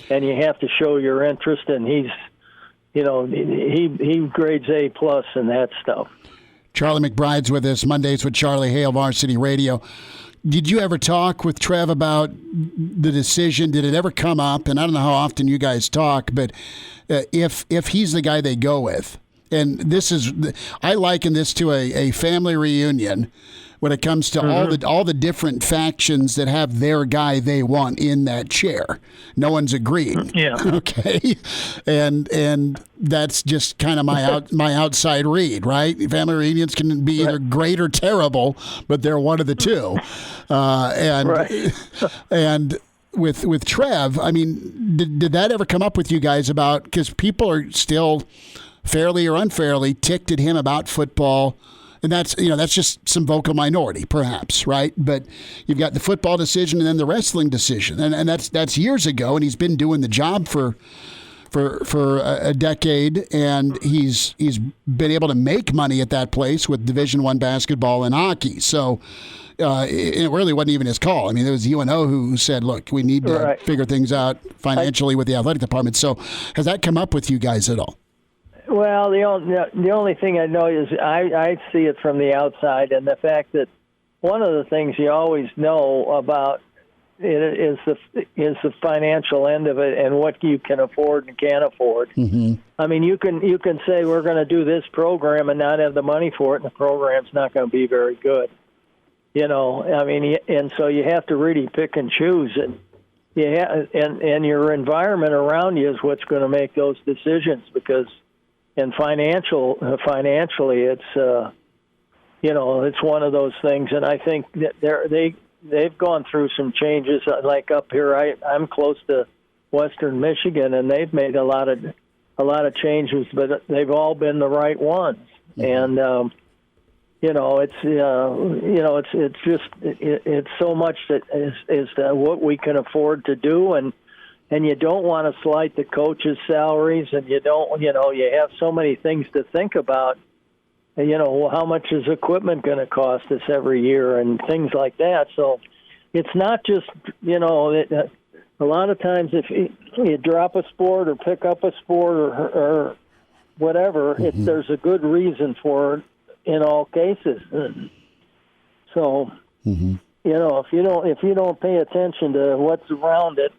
And you have to show your interest, and he grades A+ in that stuff. Charlie McBride's with us, Mondays with Charlie, Hail Varsity Radio. Did you ever talk with Trev about the decision? Did it ever come up? And I don't know how often you guys talk, but if he's the guy they go with, and I liken this to a family reunion when it comes to all the different factions that have their guy they want in that chair. No one's agreeing. Yeah. Okay. And that's just kind of my outside read, right? Family reunions can be either great or terrible, but they're one of the two. And with Trev, I mean, did that ever come up with you guys about, because people are still fairly or unfairly ticked at him about football? And that's just some vocal minority, perhaps, right? But you've got the football decision and then the wrestling decision, and that's years ago. And he's been doing the job for a decade, and he's been able to make money at that place with Division I basketball and hockey. So it really wasn't even his call. I mean, it was UNO who said, "Look, we need to figure things out financially with the athletic department." So has that come up with you guys at all? Well, the only thing I know is I see it from the outside, and the fact that one of the things you always know about it is the financial end of it and what you can afford and can't afford. Mm-hmm. I mean, you can say we're going to do this program and not have the money for it, and the program's not going to be very good. I mean, and so you have to really pick and choose, and and your environment around you is what's going to make those decisions, because. And financially, it's it's one of those things, and I think that they've gone through some changes. Like up here, I'm close to Western Michigan, and they've made a lot of changes, but they've all been the right ones. Mm-hmm. And it's so much that is what we can afford to do, and you don't want to slight the coaches' salaries, and you don't, you have so many things to think about. How much is equipment going to cost us every year and things like that. So it's not just, a lot of times if you drop a sport or pick up a sport or whatever, mm-hmm. There's a good reason for it in all cases. So, mm-hmm. If you don't pay attention to what's around it,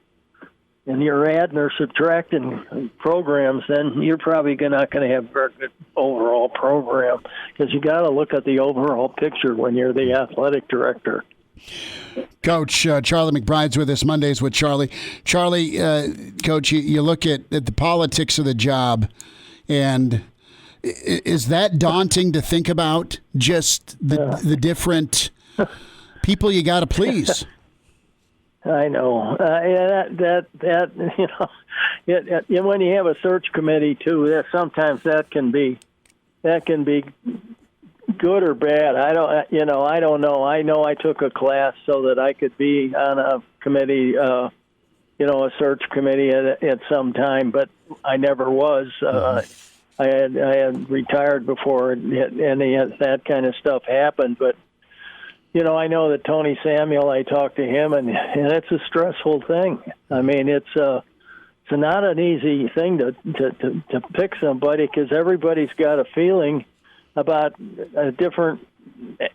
and you're adding or subtracting programs, then you're probably not going to have a very good overall program, because you got to look at the overall picture when you're the athletic director. Coach, Charlie McBride's with us, Mondays with Charlie. Charlie, Coach, you look at the politics of the job, and is that daunting to think about, just the different people you got to please? I know. When you have a search committee too, sometimes that can be good or bad. I don't know. I know I took a class so that I could be on a committee, a search committee at some time, but I never was. I had retired before any of that kind of stuff happened, but. I know that Tony Samuel, I talked to him, and it's a stressful thing. I mean, it's not an easy thing to pick somebody, because everybody's got a feeling about a different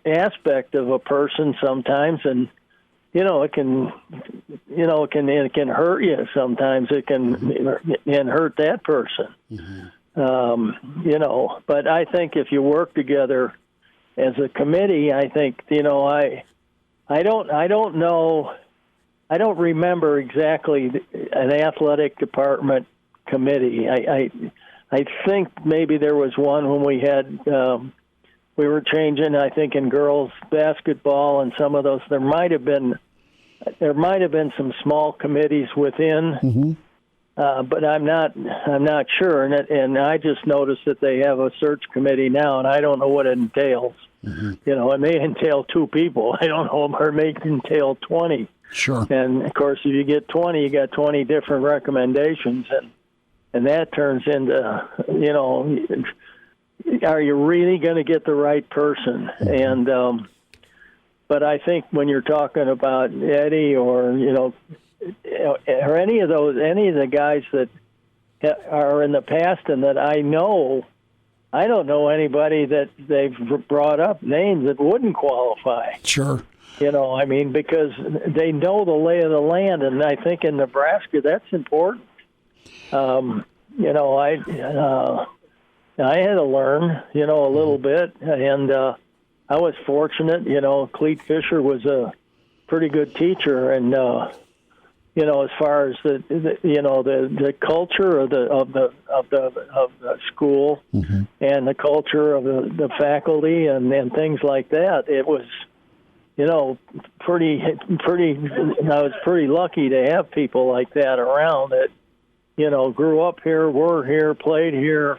aspect of a person sometimes, and it can hurt you sometimes. It can hurt that person. Mm-hmm. But I think if you work together as a committee, I think, I don't know, I don't remember exactly an athletic department committee. I think maybe there was one when we had, we were changing, I think, in girls basketball and some of those. There might have been there might have been some small committees within, but I'm not sure. And I just noticed that they have a search committee now, and I don't know what it entails. It may entail 2 people. I don't know, or it may entail 20. Sure. And of course, if you get 20, you got 20 different recommendations, and that turns into, are you really going to get the right person? And but I think when you're talking about Eddie or or any of the guys that are in the past and that I know, I don't know anybody that they've brought up names that wouldn't qualify. Sure. Because they know the lay of the land, and I think in Nebraska that's important. I had to learn, a little bit, and I was fortunate. Clete Fisher was a pretty good teacher, and as far as the culture of the school and the culture of the faculty and things like that, it was pretty. I was pretty lucky to have people like that around that grew up here, were here, played here,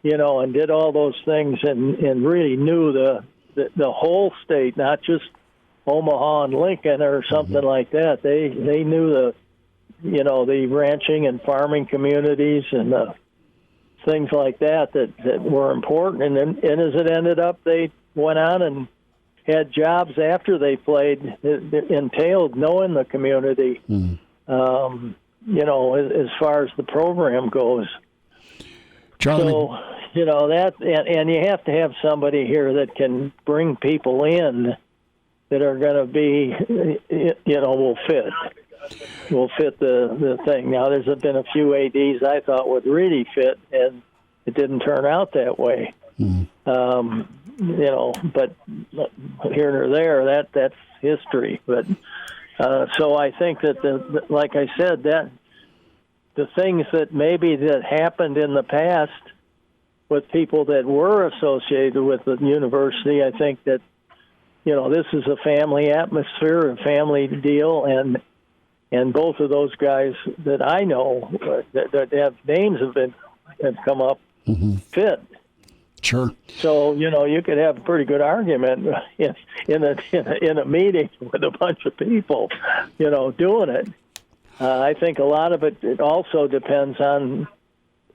and did all those things and really knew the whole state, not just Omaha and Lincoln or something like that. They knew the ranching and farming communities and things like that were important. And as it ended up, they went on and had jobs after they played that entailed knowing the community, as far as the program goes. Charlie. So, that, and you have to have somebody here that can bring people in that are going to be, will fit the thing. Now, there's been a few ADs I thought would really fit, and it didn't turn out that way. But here or there, that's history. But so I think that like I said, that the things that maybe that happened in the past with people that were associated with the university, I think that this is a family atmosphere, a family deal, and both of those guys that I know that have names have come up fit. Sure. So you could have a pretty good argument in a meeting with a bunch of people, doing it. I think a lot of it also depends on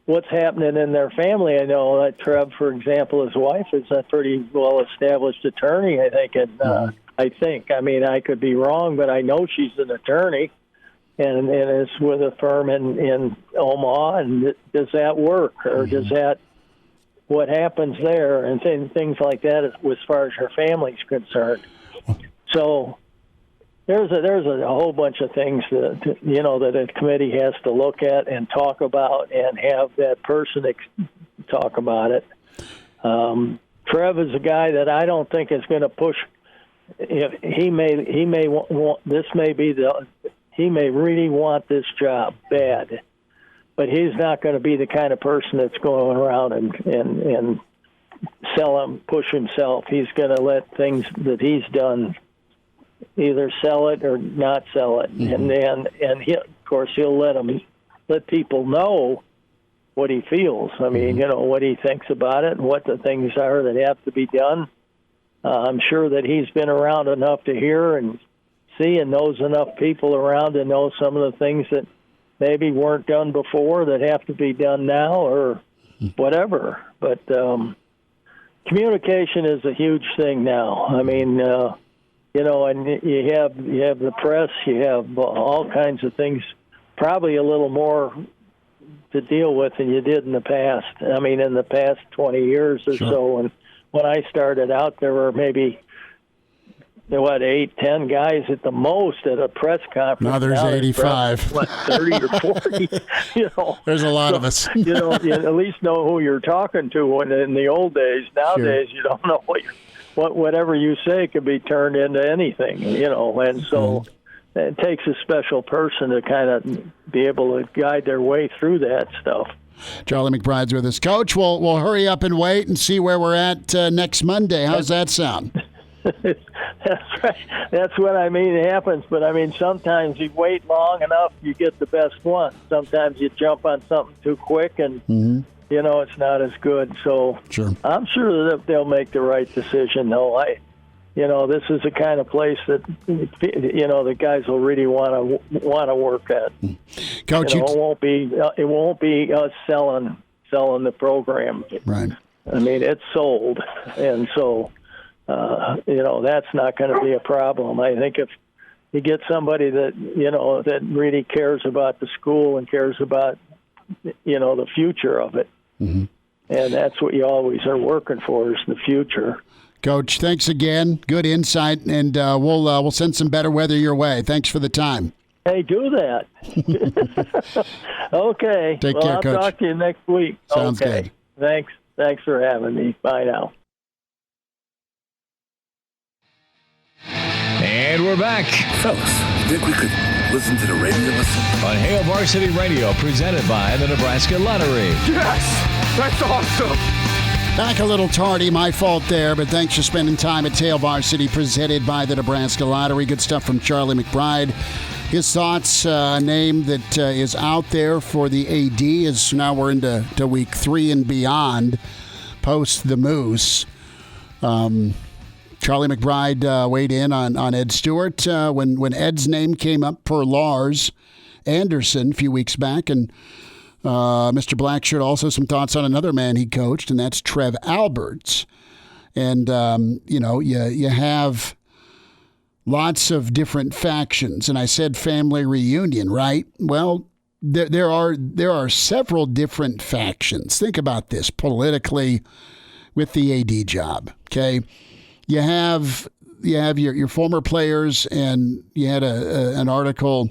what's happening in their family. I know that Trev, for example, his wife is a pretty well-established attorney, I think. And I could be wrong, but I know she's an attorney, and is with a firm in Omaha. And does that work, or does that? What happens there, and things like that as far as her family's concerned. So there's a whole bunch of things that a committee has to look at and talk about, and have that person talk about it. Trev is a guy that I don't think is going to push. He may want this. He may really want this job bad. But he's not going to be the kind of person that's going around and push himself. He's going to let things that he's done either sell it or not sell it. And he, of course, he'll let people know what he feels. I mean, what he thinks about it and what the things are that have to be done. I'm sure that he's been around enough to hear and see, and knows enough people around to know some of the things that maybe weren't done before that have to be done now, or whatever. But communication is a huge thing now. I mean, and you have the press, you have all kinds of things, probably a little more to deal with than you did in the past. I mean, in the past 20 years or so. And when I started out, there were maybe 8-10 guys at the most at a press conference. Now there's 85. 30 or 40. There's a lot of us. You at least know who you're talking to. When in the old days, nowadays you don't know whatever you say could be turned into anything. And so it takes a special person to kind of be able to guide their way through that stuff. Charlie McBride's with us, Coach. We'll hurry up and wait and see where we're at next Monday. How's that sound? That's right. That's what I mean. It happens, but I mean, sometimes you wait long enough, you get the best one. Sometimes you jump on something too quick, and it's not as good. So sure. I'm sure that they'll make the right decision. Though this is the kind of place that the guys will really want to work at. Coach, it won't be us selling the program. Right. I mean, it's sold, and so. That's not going to be a problem. I think if you get somebody that that really cares about the school and cares about the future of it, and that's what you always are working for is the future. Coach, thanks again. Good insight, and we'll send some better weather your way. Thanks for the time. Hey, do that. Okay. Take care, I'll Coach. talk to you next week. Sounds good. Thanks for having me. Bye now. And we're back Fellas, think we could listen to the radio on Hail Varsity Radio, presented by the Nebraska Lottery. Yes! That's awesome! Back a little tardy, my fault there, but thanks for spending time at Hail Varsity, presented by the Nebraska Lottery. Good stuff from Charlie McBride. His thoughts, a name that is out there for the AD, is now we're into week 3 and beyond, post the Moose. Charlie McBride weighed in on Ed Stewart when Ed's name came up for Lars Anderson a few weeks back. And Mr. Blackshirt also some thoughts on another man he coached, and that's Trev Alberts. And, you have lots of different factions. And I said family reunion, right? Well, there are several different factions. Think about this politically with the AD job, okay? You have your former players, and you had an article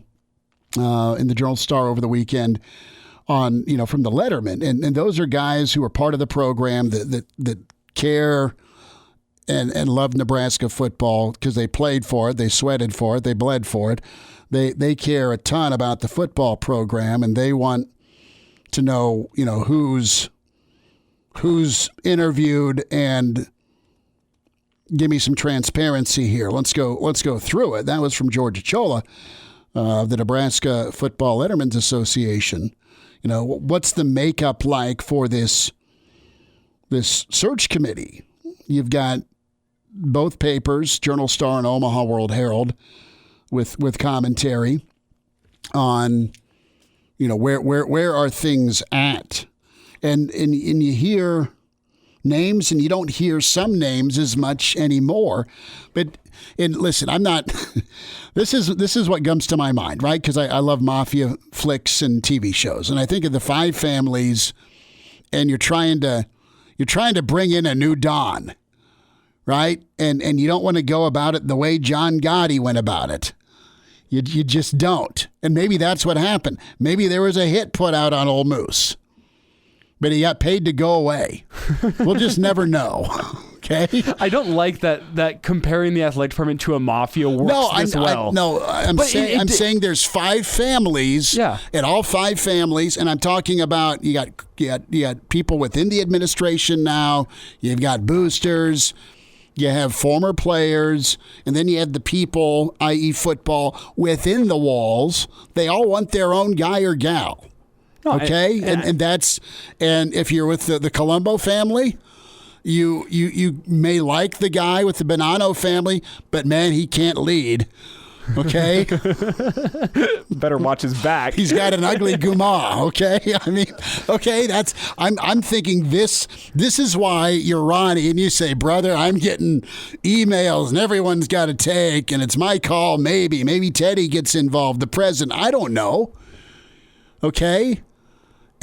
in the Journal-Star over the weekend on from the Letterman, and those are guys who are part of the program that care and love Nebraska football because they played for it, they sweated for it, they bled for it. They care a ton about the football program, and they want to know who's interviewed and. Give me some transparency here. Let's go through it. That was from George Chola of the Nebraska Football Lettermen's Association. What's the makeup like for this search committee? You've got both papers, Journal-Star and Omaha World Herald, with commentary on where are things at, and you hear names, and you don't hear some names as much anymore. And listen, I'm not. This is what comes to my mind, right? Because I love mafia flicks and TV shows, and I think of the Five Families, and you're trying to bring in a new Don, right? And you don't want to go about it the way John Gotti went about it. You just don't. And maybe that's what happened. Maybe there was a hit put out on Old Moose, but he got paid to go away. We'll just never know. Okay. I don't like that comparing the athletic department to a mafia works this well. I'm saying there's 5 families. Yeah. And all 5 families, and I'm talking about you got people within the administration now. You've got boosters. You have former players, and then you have the people, i.e. football, within the walls. They all want their own guy or gal. Okay, and if you're with the Colombo family, you may like the guy with the Bonanno family, but man, he can't lead. Okay, better watch his back. He's got an ugly guma. Okay, I mean, okay, I'm thinking this is why you're Ronnie, and you say, brother, I'm getting emails, and everyone's got to take, and it's my call. Maybe Teddy gets involved, the president. I don't know. Okay.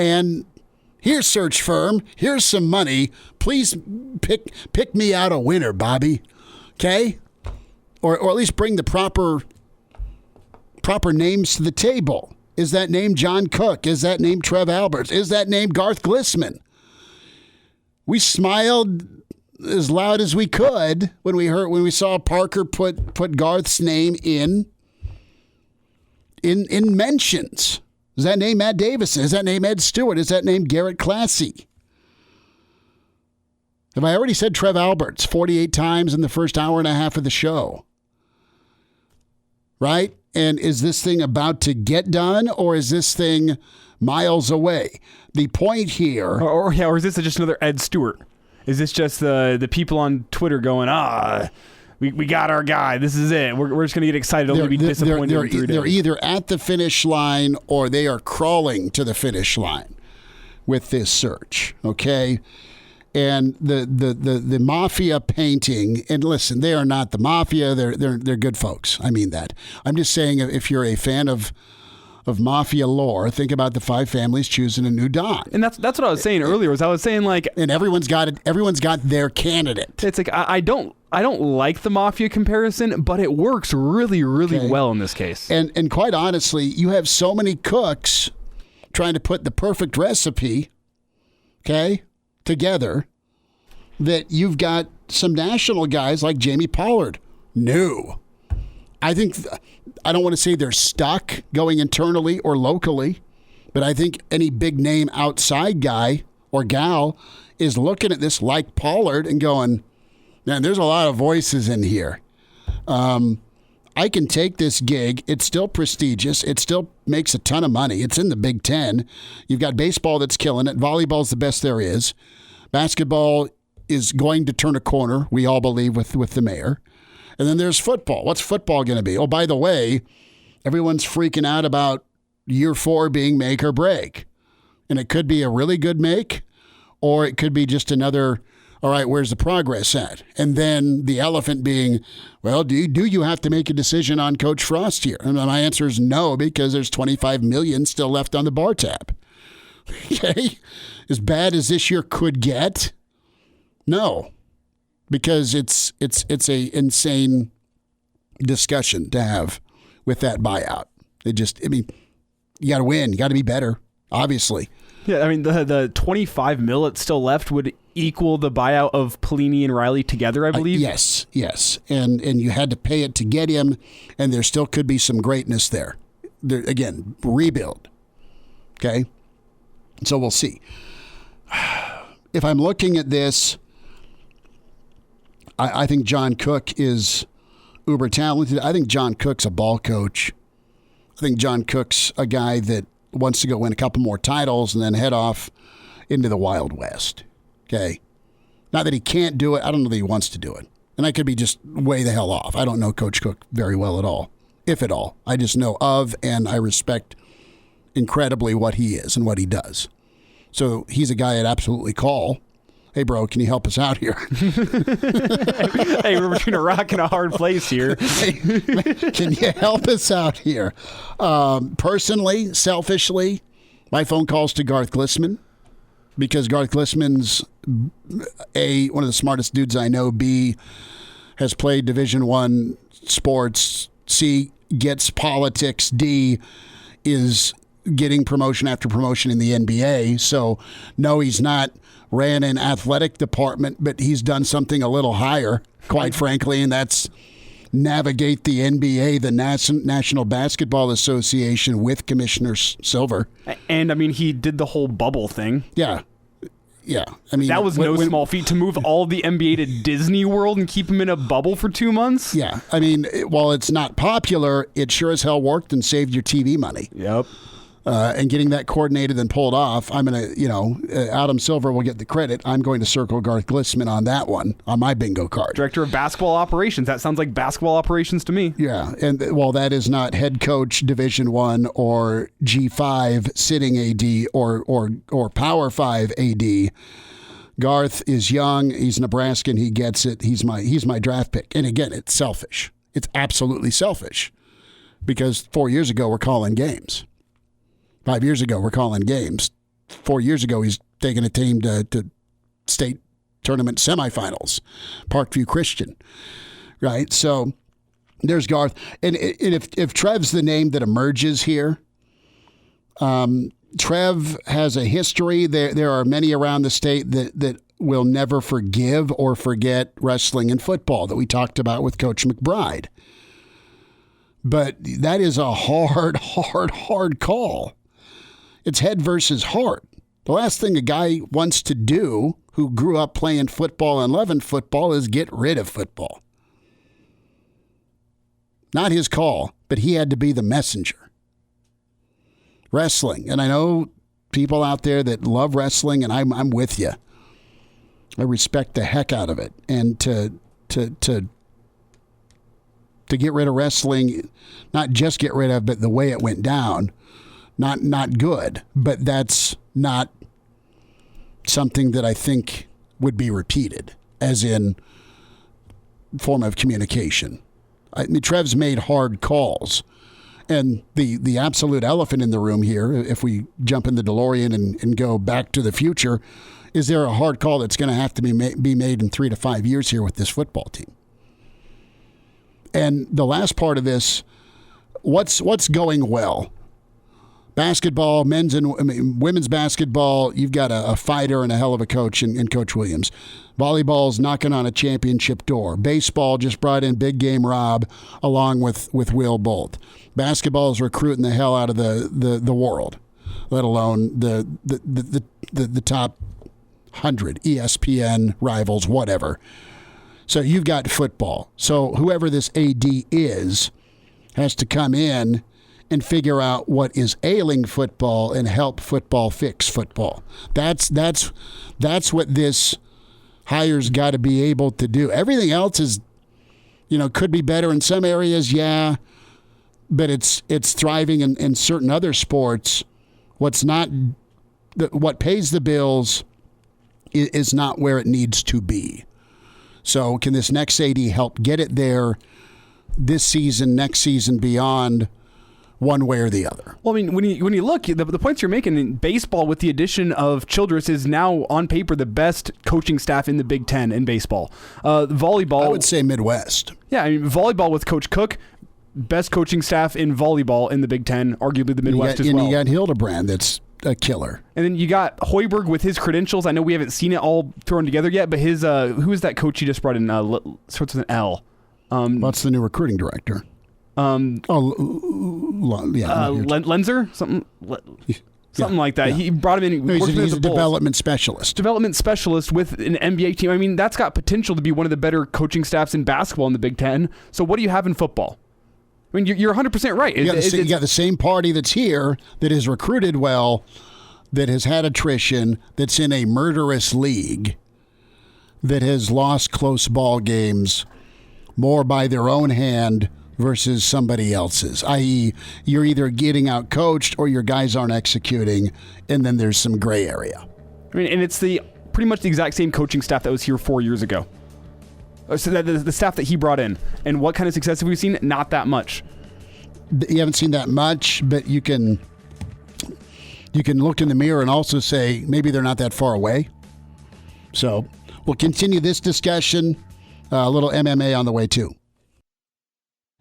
And here's search firm. Here's some money. Please pick me out a winner, Bobby. Okay? Or at least bring the proper names to the table. Is that name John Cook? Is that name Trev Alberts? Is that name Garth Glissman? We smiled as loud as we could when we saw Parker put Garth's name in mentions. Is that name Matt Davison? Is that name Ed Stewart? Is that name Garrett Classy? Have I already said Trev Alberts 48 times in the first hour and a half of the show? Right? And is this thing about to get done, or is this thing miles away? The point here... Or is this just another Ed Stewart? Is this just the people on Twitter going, we got our guy. This is it. We're just going to get excited. Only be disappointed in 3 days. They're either at the finish line or they are crawling to the finish line with this search, okay? And the mafia painting, and listen, they are not the mafia. They're good folks. I mean that. I'm just saying, if you're a fan of mafia lore, think about the 5 families choosing a new Don. And that's what I was saying earlier. I was saying, like, and everyone's got it. Everyone's got their candidate. It's like I don't like the mafia comparison, but it works really, really well in this case. And quite honestly, you have so many cooks trying to put the perfect recipe, together, that you've got some national guys like Jamie Pollard. No. I don't want to say they're stuck going internally or locally, but I think any big name outside guy or gal is looking at this like Pollard and going, man, there's a lot of voices in here. I can take this gig. It's still prestigious. It still makes a ton of money. It's in the Big Ten. You've got baseball that's killing it. Volleyball's the best there is. Basketball is going to turn a corner, we all believe, with the mayor. And then there's football. What's football going to be? Oh, by the way, everyone's freaking out about year 4 being make or break. And it could be a really good make, or it could be just another, all right, where's the progress at? And then the elephant being, well, do you have to make a decision on Coach Frost here? And my answer is no, because there's $25 million still left on the bar tab. Okay? As bad as this year could get, no. Because it's a insane discussion to have with that buyout. You got to win. You got to be better, obviously. Yeah, I mean, the $25 million that's still left would equal the buyout of Pelini and Riley together, I believe. Yes. And you had to pay it to get him, and there still could be some greatness there. Again, rebuild. Okay? So we'll see. If I'm looking at this, I think John Cook is uber talented. I think John Cook's a ball coach. I think John Cook's a guy that wants to go win a couple more titles and then head off into the Wild West. Okay? Not that he can't do it. I don't know that he wants to do it. And I could be just way the hell off. I don't know Coach Cook very well at all, if at all. I just know of, and I respect incredibly what he is and what he does. So he's a guy I'd absolutely call. Hey, bro, can you help us out here? Hey, we're between a rock and a hard place here. Hey, can you help us out here? Personally, selfishly, my phone calls to Garth Glissman, because Garth Glissman's, A, one of the smartest dudes I know, B, has played Division I sports, C, gets politics, D, is getting promotion after promotion in the NBA. So, no, he's not ran an athletic department, but he's done something a little higher, quite frankly, and that's navigate the NBA, the National Basketball Association, with Commissioner Silver. And, I mean, he did the whole bubble thing. Yeah. I mean, that was no small feat to move all the NBA to Disney World and keep him in a bubble for 2 months. Yeah. I mean, while it's not popular, it sure as hell worked and saved your TV money. Yep. And getting that coordinated and pulled off, I'm going to, Adam Silver will get the credit. I'm going to circle Garth Glissman on that one, on my bingo card. Director of Basketball Operations. That sounds like basketball operations to me. Yeah, and while that is not head coach Division I or G5 sitting AD or Power 5 AD, Garth is young. He's Nebraskan. He gets it. He's my draft pick. And again, it's selfish. It's absolutely selfish, because 4 years ago we're calling games. 5 years ago, we're calling games. 4 years ago, he's taking a team to state tournament semifinals, Parkview Christian, right? So there's Garth. And if Trev's the name that emerges here, Trev has a history. There are many around the state that will never forgive or forget wrestling and football that we talked about with Coach McBride. But that is a hard call. It's head versus heart. The last thing a guy wants to do who grew up playing football and loving football is get rid of football. Not his call, but he had to be the messenger. Wrestling, and I know people out there that love wrestling, and I'm with you. I respect the heck out of it, and to get rid of wrestling, not just get rid of, but the way it went down, not good. But that's not something that I think would be repeated, as in form of communication. I mean, Trev's made hard calls. And the absolute elephant in the room here, if we jump in the DeLorean and go back to the future, is there a hard call that's going to have to be made in 3 to 5 years here with this football team? And the last part of this, what's going well? Basketball, women's basketball, you've got a fighter and a hell of a coach in Coach Williams. Volleyball's knocking on a championship door. Baseball just brought in Big Game Rob along with Will Bolt. Basketball's recruiting the hell out of the world, let alone the top 100 ESPN rivals, whatever. So you've got football. So whoever this AD is has to come in and figure out what is ailing football and help football fix football. That's what this hire's got to be able to do. Everything else is, could be better in some areas, yeah, but it's thriving in certain other sports. What pays the bills is not where it needs to be. So can this next AD help get it there this season, next season, beyond, one way or the other? Well, I mean, when you look, the points you're making in baseball with the addition of Childress is now on paper the best coaching staff in the Big Ten in baseball. Volleyball, I would say Midwest. Yeah, I mean, volleyball with Coach Cook, best coaching staff in volleyball in the Big Ten, arguably the Midwest as well. And you got Hildebrand, that's a killer. And then you got Hoiberg with his credentials. I know we haven't seen it all thrown together yet, but his who is that coach he just brought in? Starts with an L. What's the new recruiting director? Lenzer, something like that. Yeah. He brought him in. He's a development specialist. Development specialist with an NBA team. I mean, that's got potential to be one of the better coaching staffs in basketball in the Big Ten. So what do you have in football? I mean, you're 100% right. You got the same party that's here that has recruited well, that has had attrition, that's in a murderous league, that has lost close ball games more by their own hand versus somebody else's, i.e. you're either getting out coached or your guys aren't executing, and then there's some gray area. I mean, and it's pretty much the exact same coaching staff that was here 4 years ago. So that the staff that he brought in. And what kind of success have we seen? Not that much. You haven't seen that much, but you can look in the mirror and also say maybe they're not that far away. So we'll continue this discussion. A little MMA on the way too.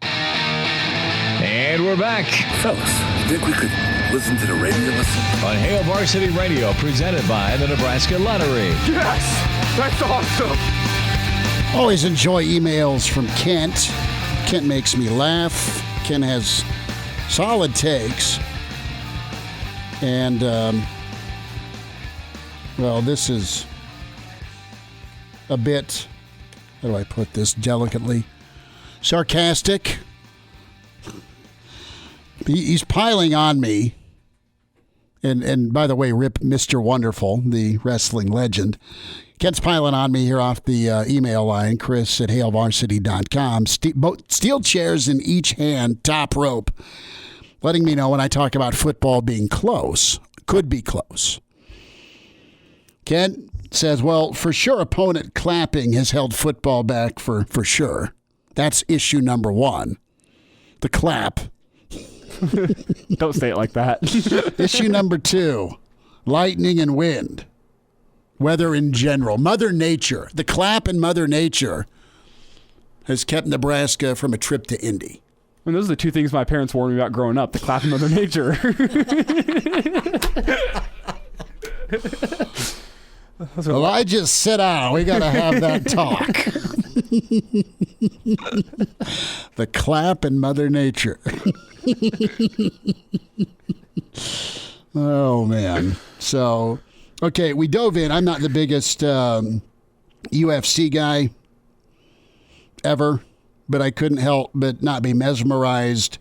And we're back Fellas, think we could listen to the radio on Hail Varsity Radio, presented by the Nebraska Lottery. Yes! That's awesome! Always enjoy emails from Kent. Kent makes me laugh. Kent has solid takes. And, this is a bit, how do I put this delicately, sarcastic. He's piling on me. And by the way, rip Mr. Wonderful, the wrestling legend. Kent's piling on me here off the email line, Chris at HailVarsity.com. Steel chairs in each hand, top rope, letting me know when I talk about football being close, could be close. Kent says, well, for sure, opponent clapping has held football back for sure. That's issue number one. The clap. Don't say it like that. Issue number two, lightning and wind. Weather in general. Mother Nature. The clap in Mother Nature has kept Nebraska from a trip to Indy. And those are the two things my parents warned me about growing up, the clap in Mother Nature. Elijah, sit down. We got to have that talk. The clap in Mother Nature. Oh, man. So Okay, we dove in. I'm not the biggest UFC guy ever, but I couldn't help but not be mesmerized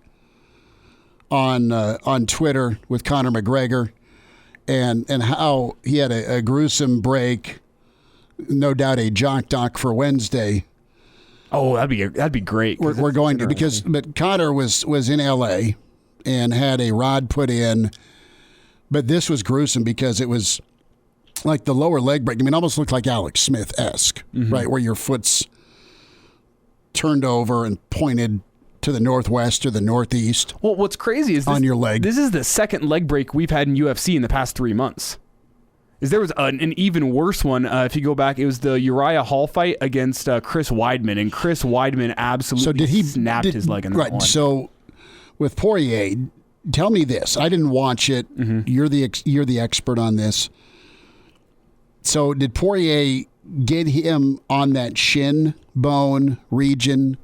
on Twitter with Conor McGregor and how he had a gruesome break, no doubt a jock doc for Wednesday. Oh, that'd be great. We're going to but Conor was in L.A. and had a rod put in, but this was gruesome because it was like the lower leg break. I mean, it almost looked like Alex Smith-esque, right, where your foot's turned over and pointed to the northwest or the northeast. Well, what's crazy is on your leg. This is the second leg break we've had in UFC in the past 3 months. There was an even worse one. If you go back, it was the Uriah Hall fight against Chris Weidman, and Chris Weidman absolutely snapped his leg in that one. So with Poirier, tell me this. I didn't watch it. You're the expert on this. So did Poirier get him on that shin bone region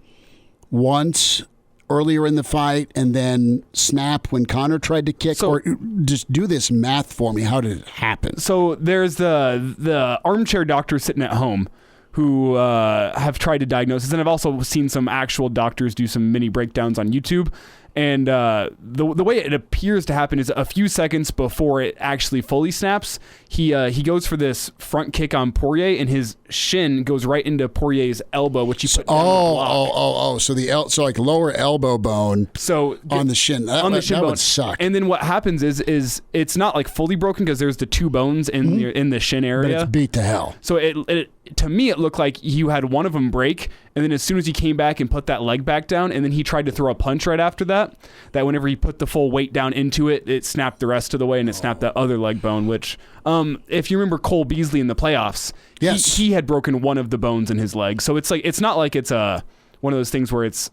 once earlier in the fight and then snap when Conor tried to kick? Or just do this math for me. How did it happen? So there's the armchair doctors sitting at home who have tried to diagnose this, and I've also seen some actual doctors do some mini breakdowns on YouTube. And the way it appears to happen is a few seconds before it actually fully snaps, he goes for this front kick on Poirier, and his shin goes right into Poirier's elbow, which he put down the block. So like lower elbow bone. So on the shin, that would suck. And then what happens is it's not like fully broken because there's the two bones in the shin area. But it's beat to hell. So it to me it looked like you had one of them break, and then as soon as he came back and put that leg back down, and then he tried to throw a punch right after that whenever he put the full weight down into it, it snapped the rest of the way, and it snapped that other leg bone, which if you remember Cole Beasley in the playoffs, yes, he had broken one of the bones in his leg. So it's not like it's one of those things where it's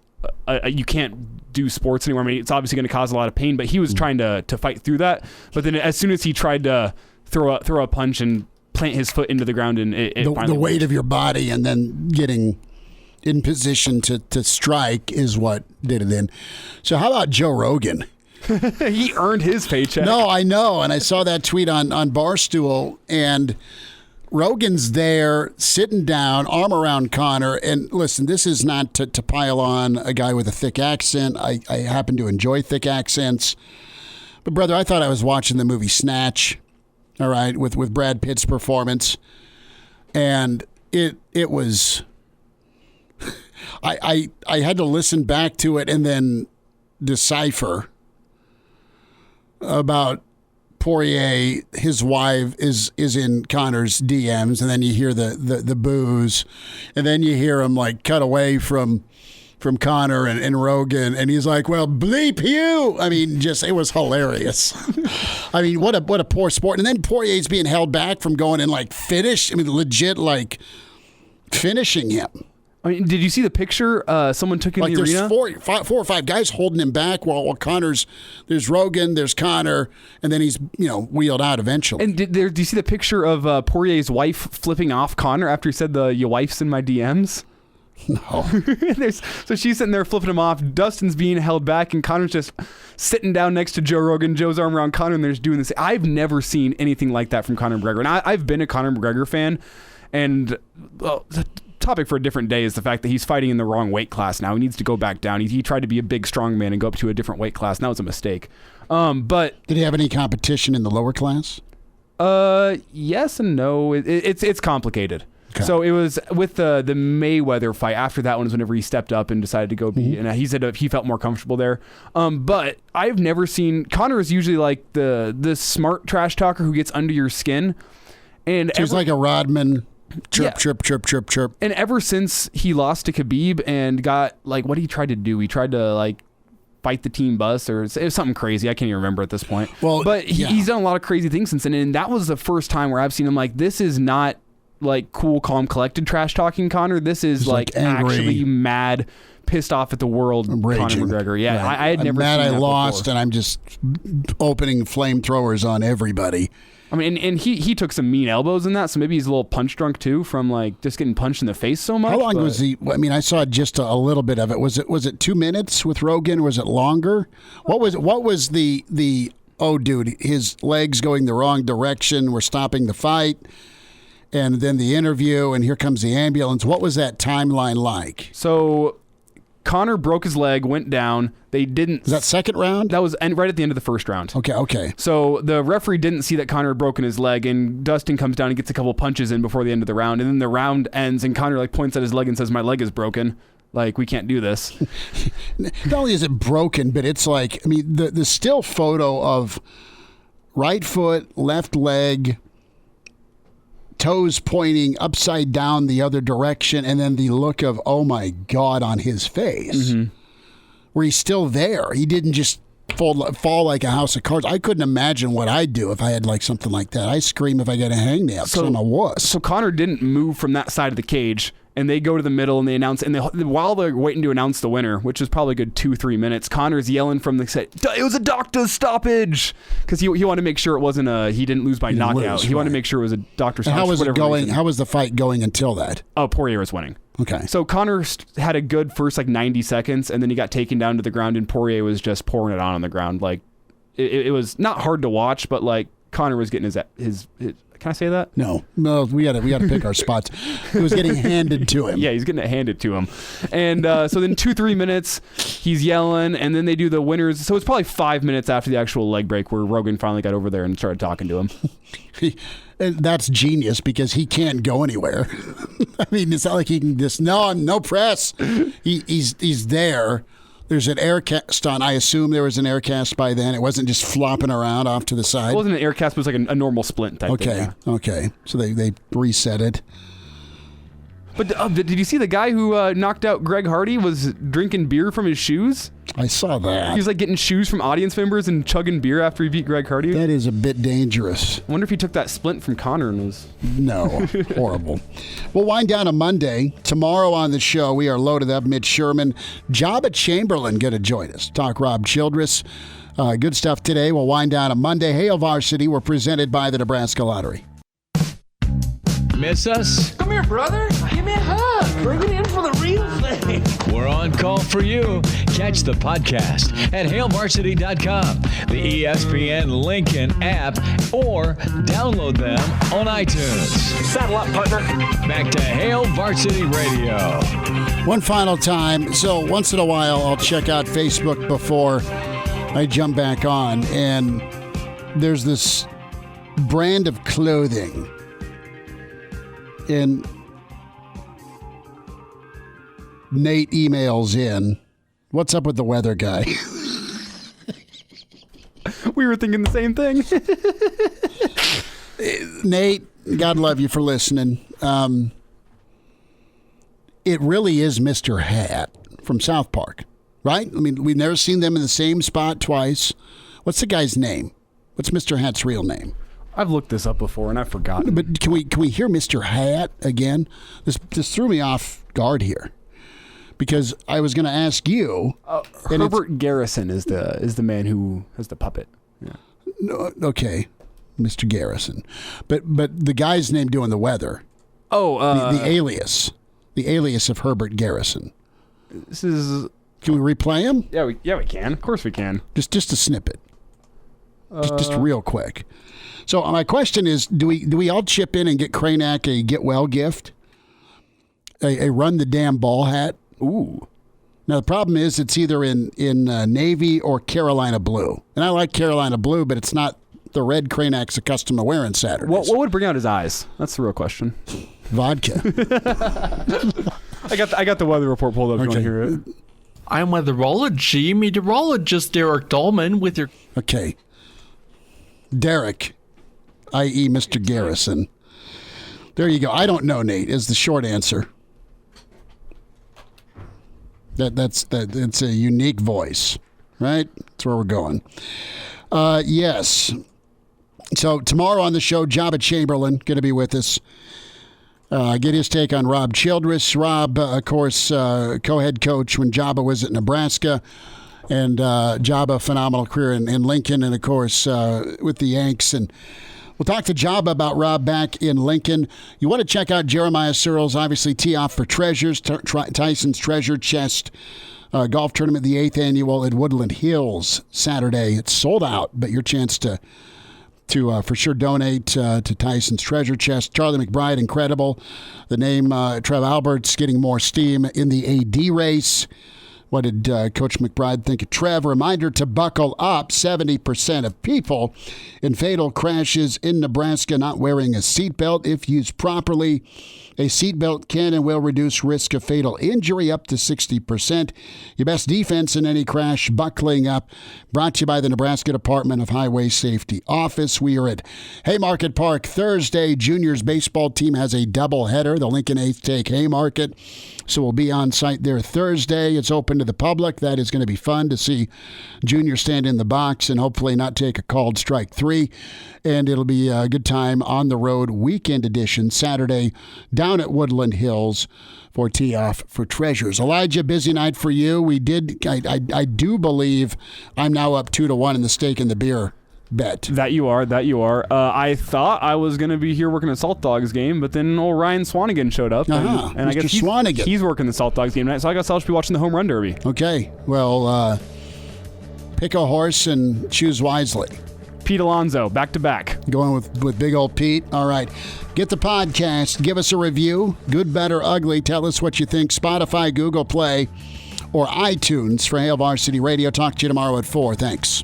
you can't do sports anymore. I mean, it's obviously going to cause a lot of pain, but he was trying to fight through that. But then as soon as he tried to throw a punch and plant his foot into the ground, and the weight of your body and then getting in position to strike is what did it in. So how about Joe Rogan? He earned his paycheck. No, I know. And I saw that tweet on Barstool, and Rogan's there sitting down, arm around Conor. And listen, this is not to pile on a guy with a thick accent. I happen to enjoy thick accents. But brother, I thought I was watching the movie Snatch, all right, with Brad Pitt's performance. And it was... I had to listen back to it and then decipher about Poirier. His wife is in Conor's DMs, and then you hear the boos, and then you hear him like cut away from Conor and Rogan, and he's like, "Well, bleep you!" I mean, it was hilarious. I mean, what a poor sport. And then Poirier's being held back from going and like finish. I mean, legit like finishing him. I mean, did you see the picture someone took in the arena? There's four or five guys holding him back while there's Rogan, there's Conor, and then he's wheeled out eventually. And do you see the picture of Poirier's wife flipping off Conor after he said your wife's in my DMs? No. So she's sitting there flipping him off. Dustin's being held back, and Conor's just sitting down next to Joe Rogan. Joe's arm around Conor, and they're just doing this. I've never seen anything like that from Conor McGregor, and I've been a Conor McGregor fan, and the topic for a different day is the fact that he's fighting in the wrong weight class now. He needs to go back down. He tried to be a big, strong man and go up to a different weight class. And that was a mistake. But did he have any competition in the lower class? Yes and no. It's complicated. Okay. So it was with the Mayweather fight. After that one was whenever he stepped up and decided to go be, and he said he felt more comfortable there. But I've never seen Conor is usually like the smart trash talker who gets under your skin, and so he's like a Rodman. Chirp, chirp. And ever since he lost to Khabib and got like what he tried to do, he tried to like fight the team bus, or it was something crazy. I can't even remember at this point. Well, but he's done a lot of crazy things since then, and that was the first time where I've seen him like, this is not like cool, calm, collected trash talking Conor. This is like angry, actually mad, pissed off at the world. Raging. Conor McGregor. Yeah, right. I had never mad seen that I lost, before. And I'm just opening flamethrowers on everybody. I mean, and he took some mean elbows in that, so maybe he's a little punch drunk too from like just getting punched in the face so much. How long was he? I mean, I saw just a little bit of it. Was it 2 minutes with Rogan? Or was it longer? What was the oh, dude, his leg's going the wrong direction. We're stopping the fight. And then the interview, and here comes the ambulance. What was that timeline like? So Connor broke his leg, went down. They didn't. Was that second round? That was right at the end of the first round. Okay. So the referee didn't see that Connor had broken his leg, and Dustin comes down and gets a couple punches in before the end of the round. And then the round ends, and Connor points at his leg and says, "My leg is broken. We can't do this." Not only is it broken, but it's the still photo of right foot, left leg, toes pointing upside down the other direction, and then the look of, oh my God, on his face, where he's still there. He didn't just fall like a house of cards. I couldn't imagine what I'd do if I had something like that. I scream if I get a hangnail because I'm a wuss. So Connor didn't move from that side of the cage, and they go to the middle and they announce, and while they're waiting to announce the winner, which is probably a good 2-3 minutes, Connor's yelling from the set, "It was a doctor's stoppage," because he wanted to make sure it wasn't he didn't lose by knockout. He wanted to make sure it was a doctor's stoppage. How was it going? How was the fight going until that? Oh, Poirier was winning. Okay. So Connor had a good first 90 seconds, and then he got taken down to the ground, and Poirier was just pouring it on the ground. It was not hard to watch, but Connor was getting his can I say that? No, we got to pick our spots. It was getting handed to him. Yeah, he's getting it handed to him. And so then 2-3 minutes, he's yelling, and then they do the winners. So it's probably 5 minutes after the actual leg break where Rogan finally got over there and started talking to him. That's genius because he can't go anywhere. It's not like he can just, no press. He's there. There's an air cast on. I assume there was an air cast by then. It wasn't just flopping around off to the side. It wasn't an air cast. It was a normal splint type thing. Yeah. Okay. So they reset it. But did you see the guy who knocked out Greg Hardy was drinking beer from his shoes? I saw that. He was getting shoes from audience members and chugging beer after he beat Greg Hardy. That is a bit dangerous. I wonder if he took that splint from Connor and was... No. Horrible. We'll wind down on Monday. Tomorrow on the show, we are loaded up. Mitch Sherman, Jabba Chamberlain going to join us. Talk Rob Childress. Good stuff today. We'll wind down on Monday. Hail Varsity. We're presented by the Nebraska Lottery. Miss us? Come here, brother. Give me a hug. Bring it in for the real thing. We're on call for you. Catch the podcast at hailvarsity.com, the ESPN Lincoln app, or download them on iTunes. Saddle up, partner. Back to Hail Varsity Radio. One final time. So once in a while, I'll check out Facebook before I jump back on, and there's this brand of clothing. And Nate emails in, "What's up with the weather guy?" We were thinking the same thing. Nate, God love you for listening. It really is Mr. Hat from South Park, right? We've never seen them in the same spot twice. What's the guy's name? What's Mr. Hat's real name? I've looked this up before and I've forgotten. But can we hear Mr. Hat again? This threw me off guard here because I was going to ask you. Herbert Garrison is the man who has the puppet. Yeah. No, okay, Mr. Garrison, but the guy's name doing the weather. Oh, the alias of Herbert Garrison. This is. Can we replay him? Yeah, we can. Of course we can. Just a snippet. Just real quick. So my question is, do we all chip in and get Cranack a get well gift? A run the damn ball hat? Ooh. Now the problem is it's either in navy or Carolina blue. And I like Carolina blue, but it's not the red Cranack's accustomed to wearing Saturdays. What would bring out his eyes? That's the real question. Vodka. I got the weather report pulled up. If you want to hear it. I'm weatherology meteorologist Derek Dahlman with your... Okay. Derek, i.e. Mr. Garrison. There you go. I don't know, Nate, is the short answer. It's a unique voice, right? That's where we're going. Yes. So tomorrow on the show, Jabba Chamberlain going to be with us. Get his take on Rob Childress. Rob, of course, co-head coach when Jabba was at Nebraska. And Jabba, phenomenal career in Lincoln, and of course with the Yanks. And we'll talk to Jabba about Rob back in Lincoln. You want to check out Jeremiah Sirles, obviously tee off for Treasures, Tyson's Treasure Chest. golf tournament, the 8th annual at Woodland Hills Saturday. It's sold out, but your chance to for sure donate to Tyson's Treasure Chest. Charlie McBride, incredible. The name Trev Alberts getting more steam in the AD race. What did Coach McBride think of Trev? Reminder to buckle up. 70% of people in fatal crashes in Nebraska not wearing a seatbelt. If used properly, a seatbelt can and will reduce risk of fatal injury up to 60%. Your best defense in any crash, buckling up. Brought to you by the Nebraska Department of Highway Safety Office. We are at Haymarket Park Thursday. Juniors baseball team has a doubleheader. The Lincoln 8th take Haymarket. So we'll be on site there Thursday. It's open to the public. That is going to be fun to see juniors stand in the box and hopefully not take a called strike 3. And it'll be a good time on the road. Weekend edition Saturday down at Woodland Hills for tee-off for Treasures. Elijah, busy night for you. I do believe I'm now up 2-1 in the steak and the beer bet. That you are. I thought I was going to be here working the Salt Dogs game, but then old Ryan Swanigan showed up. And I guess he's working the Salt Dogs game tonight, so I guess I'll just be watching the Home Run Derby. Okay. Well, pick a horse and choose wisely. Pete Alonso, back-to-back. Going with big old Pete. All right. Get the podcast. Give us a review. Good, bad, or ugly. Tell us what you think. Spotify, Google Play, or iTunes for Hail Varsity Radio. Talk to you tomorrow at 4. Thanks.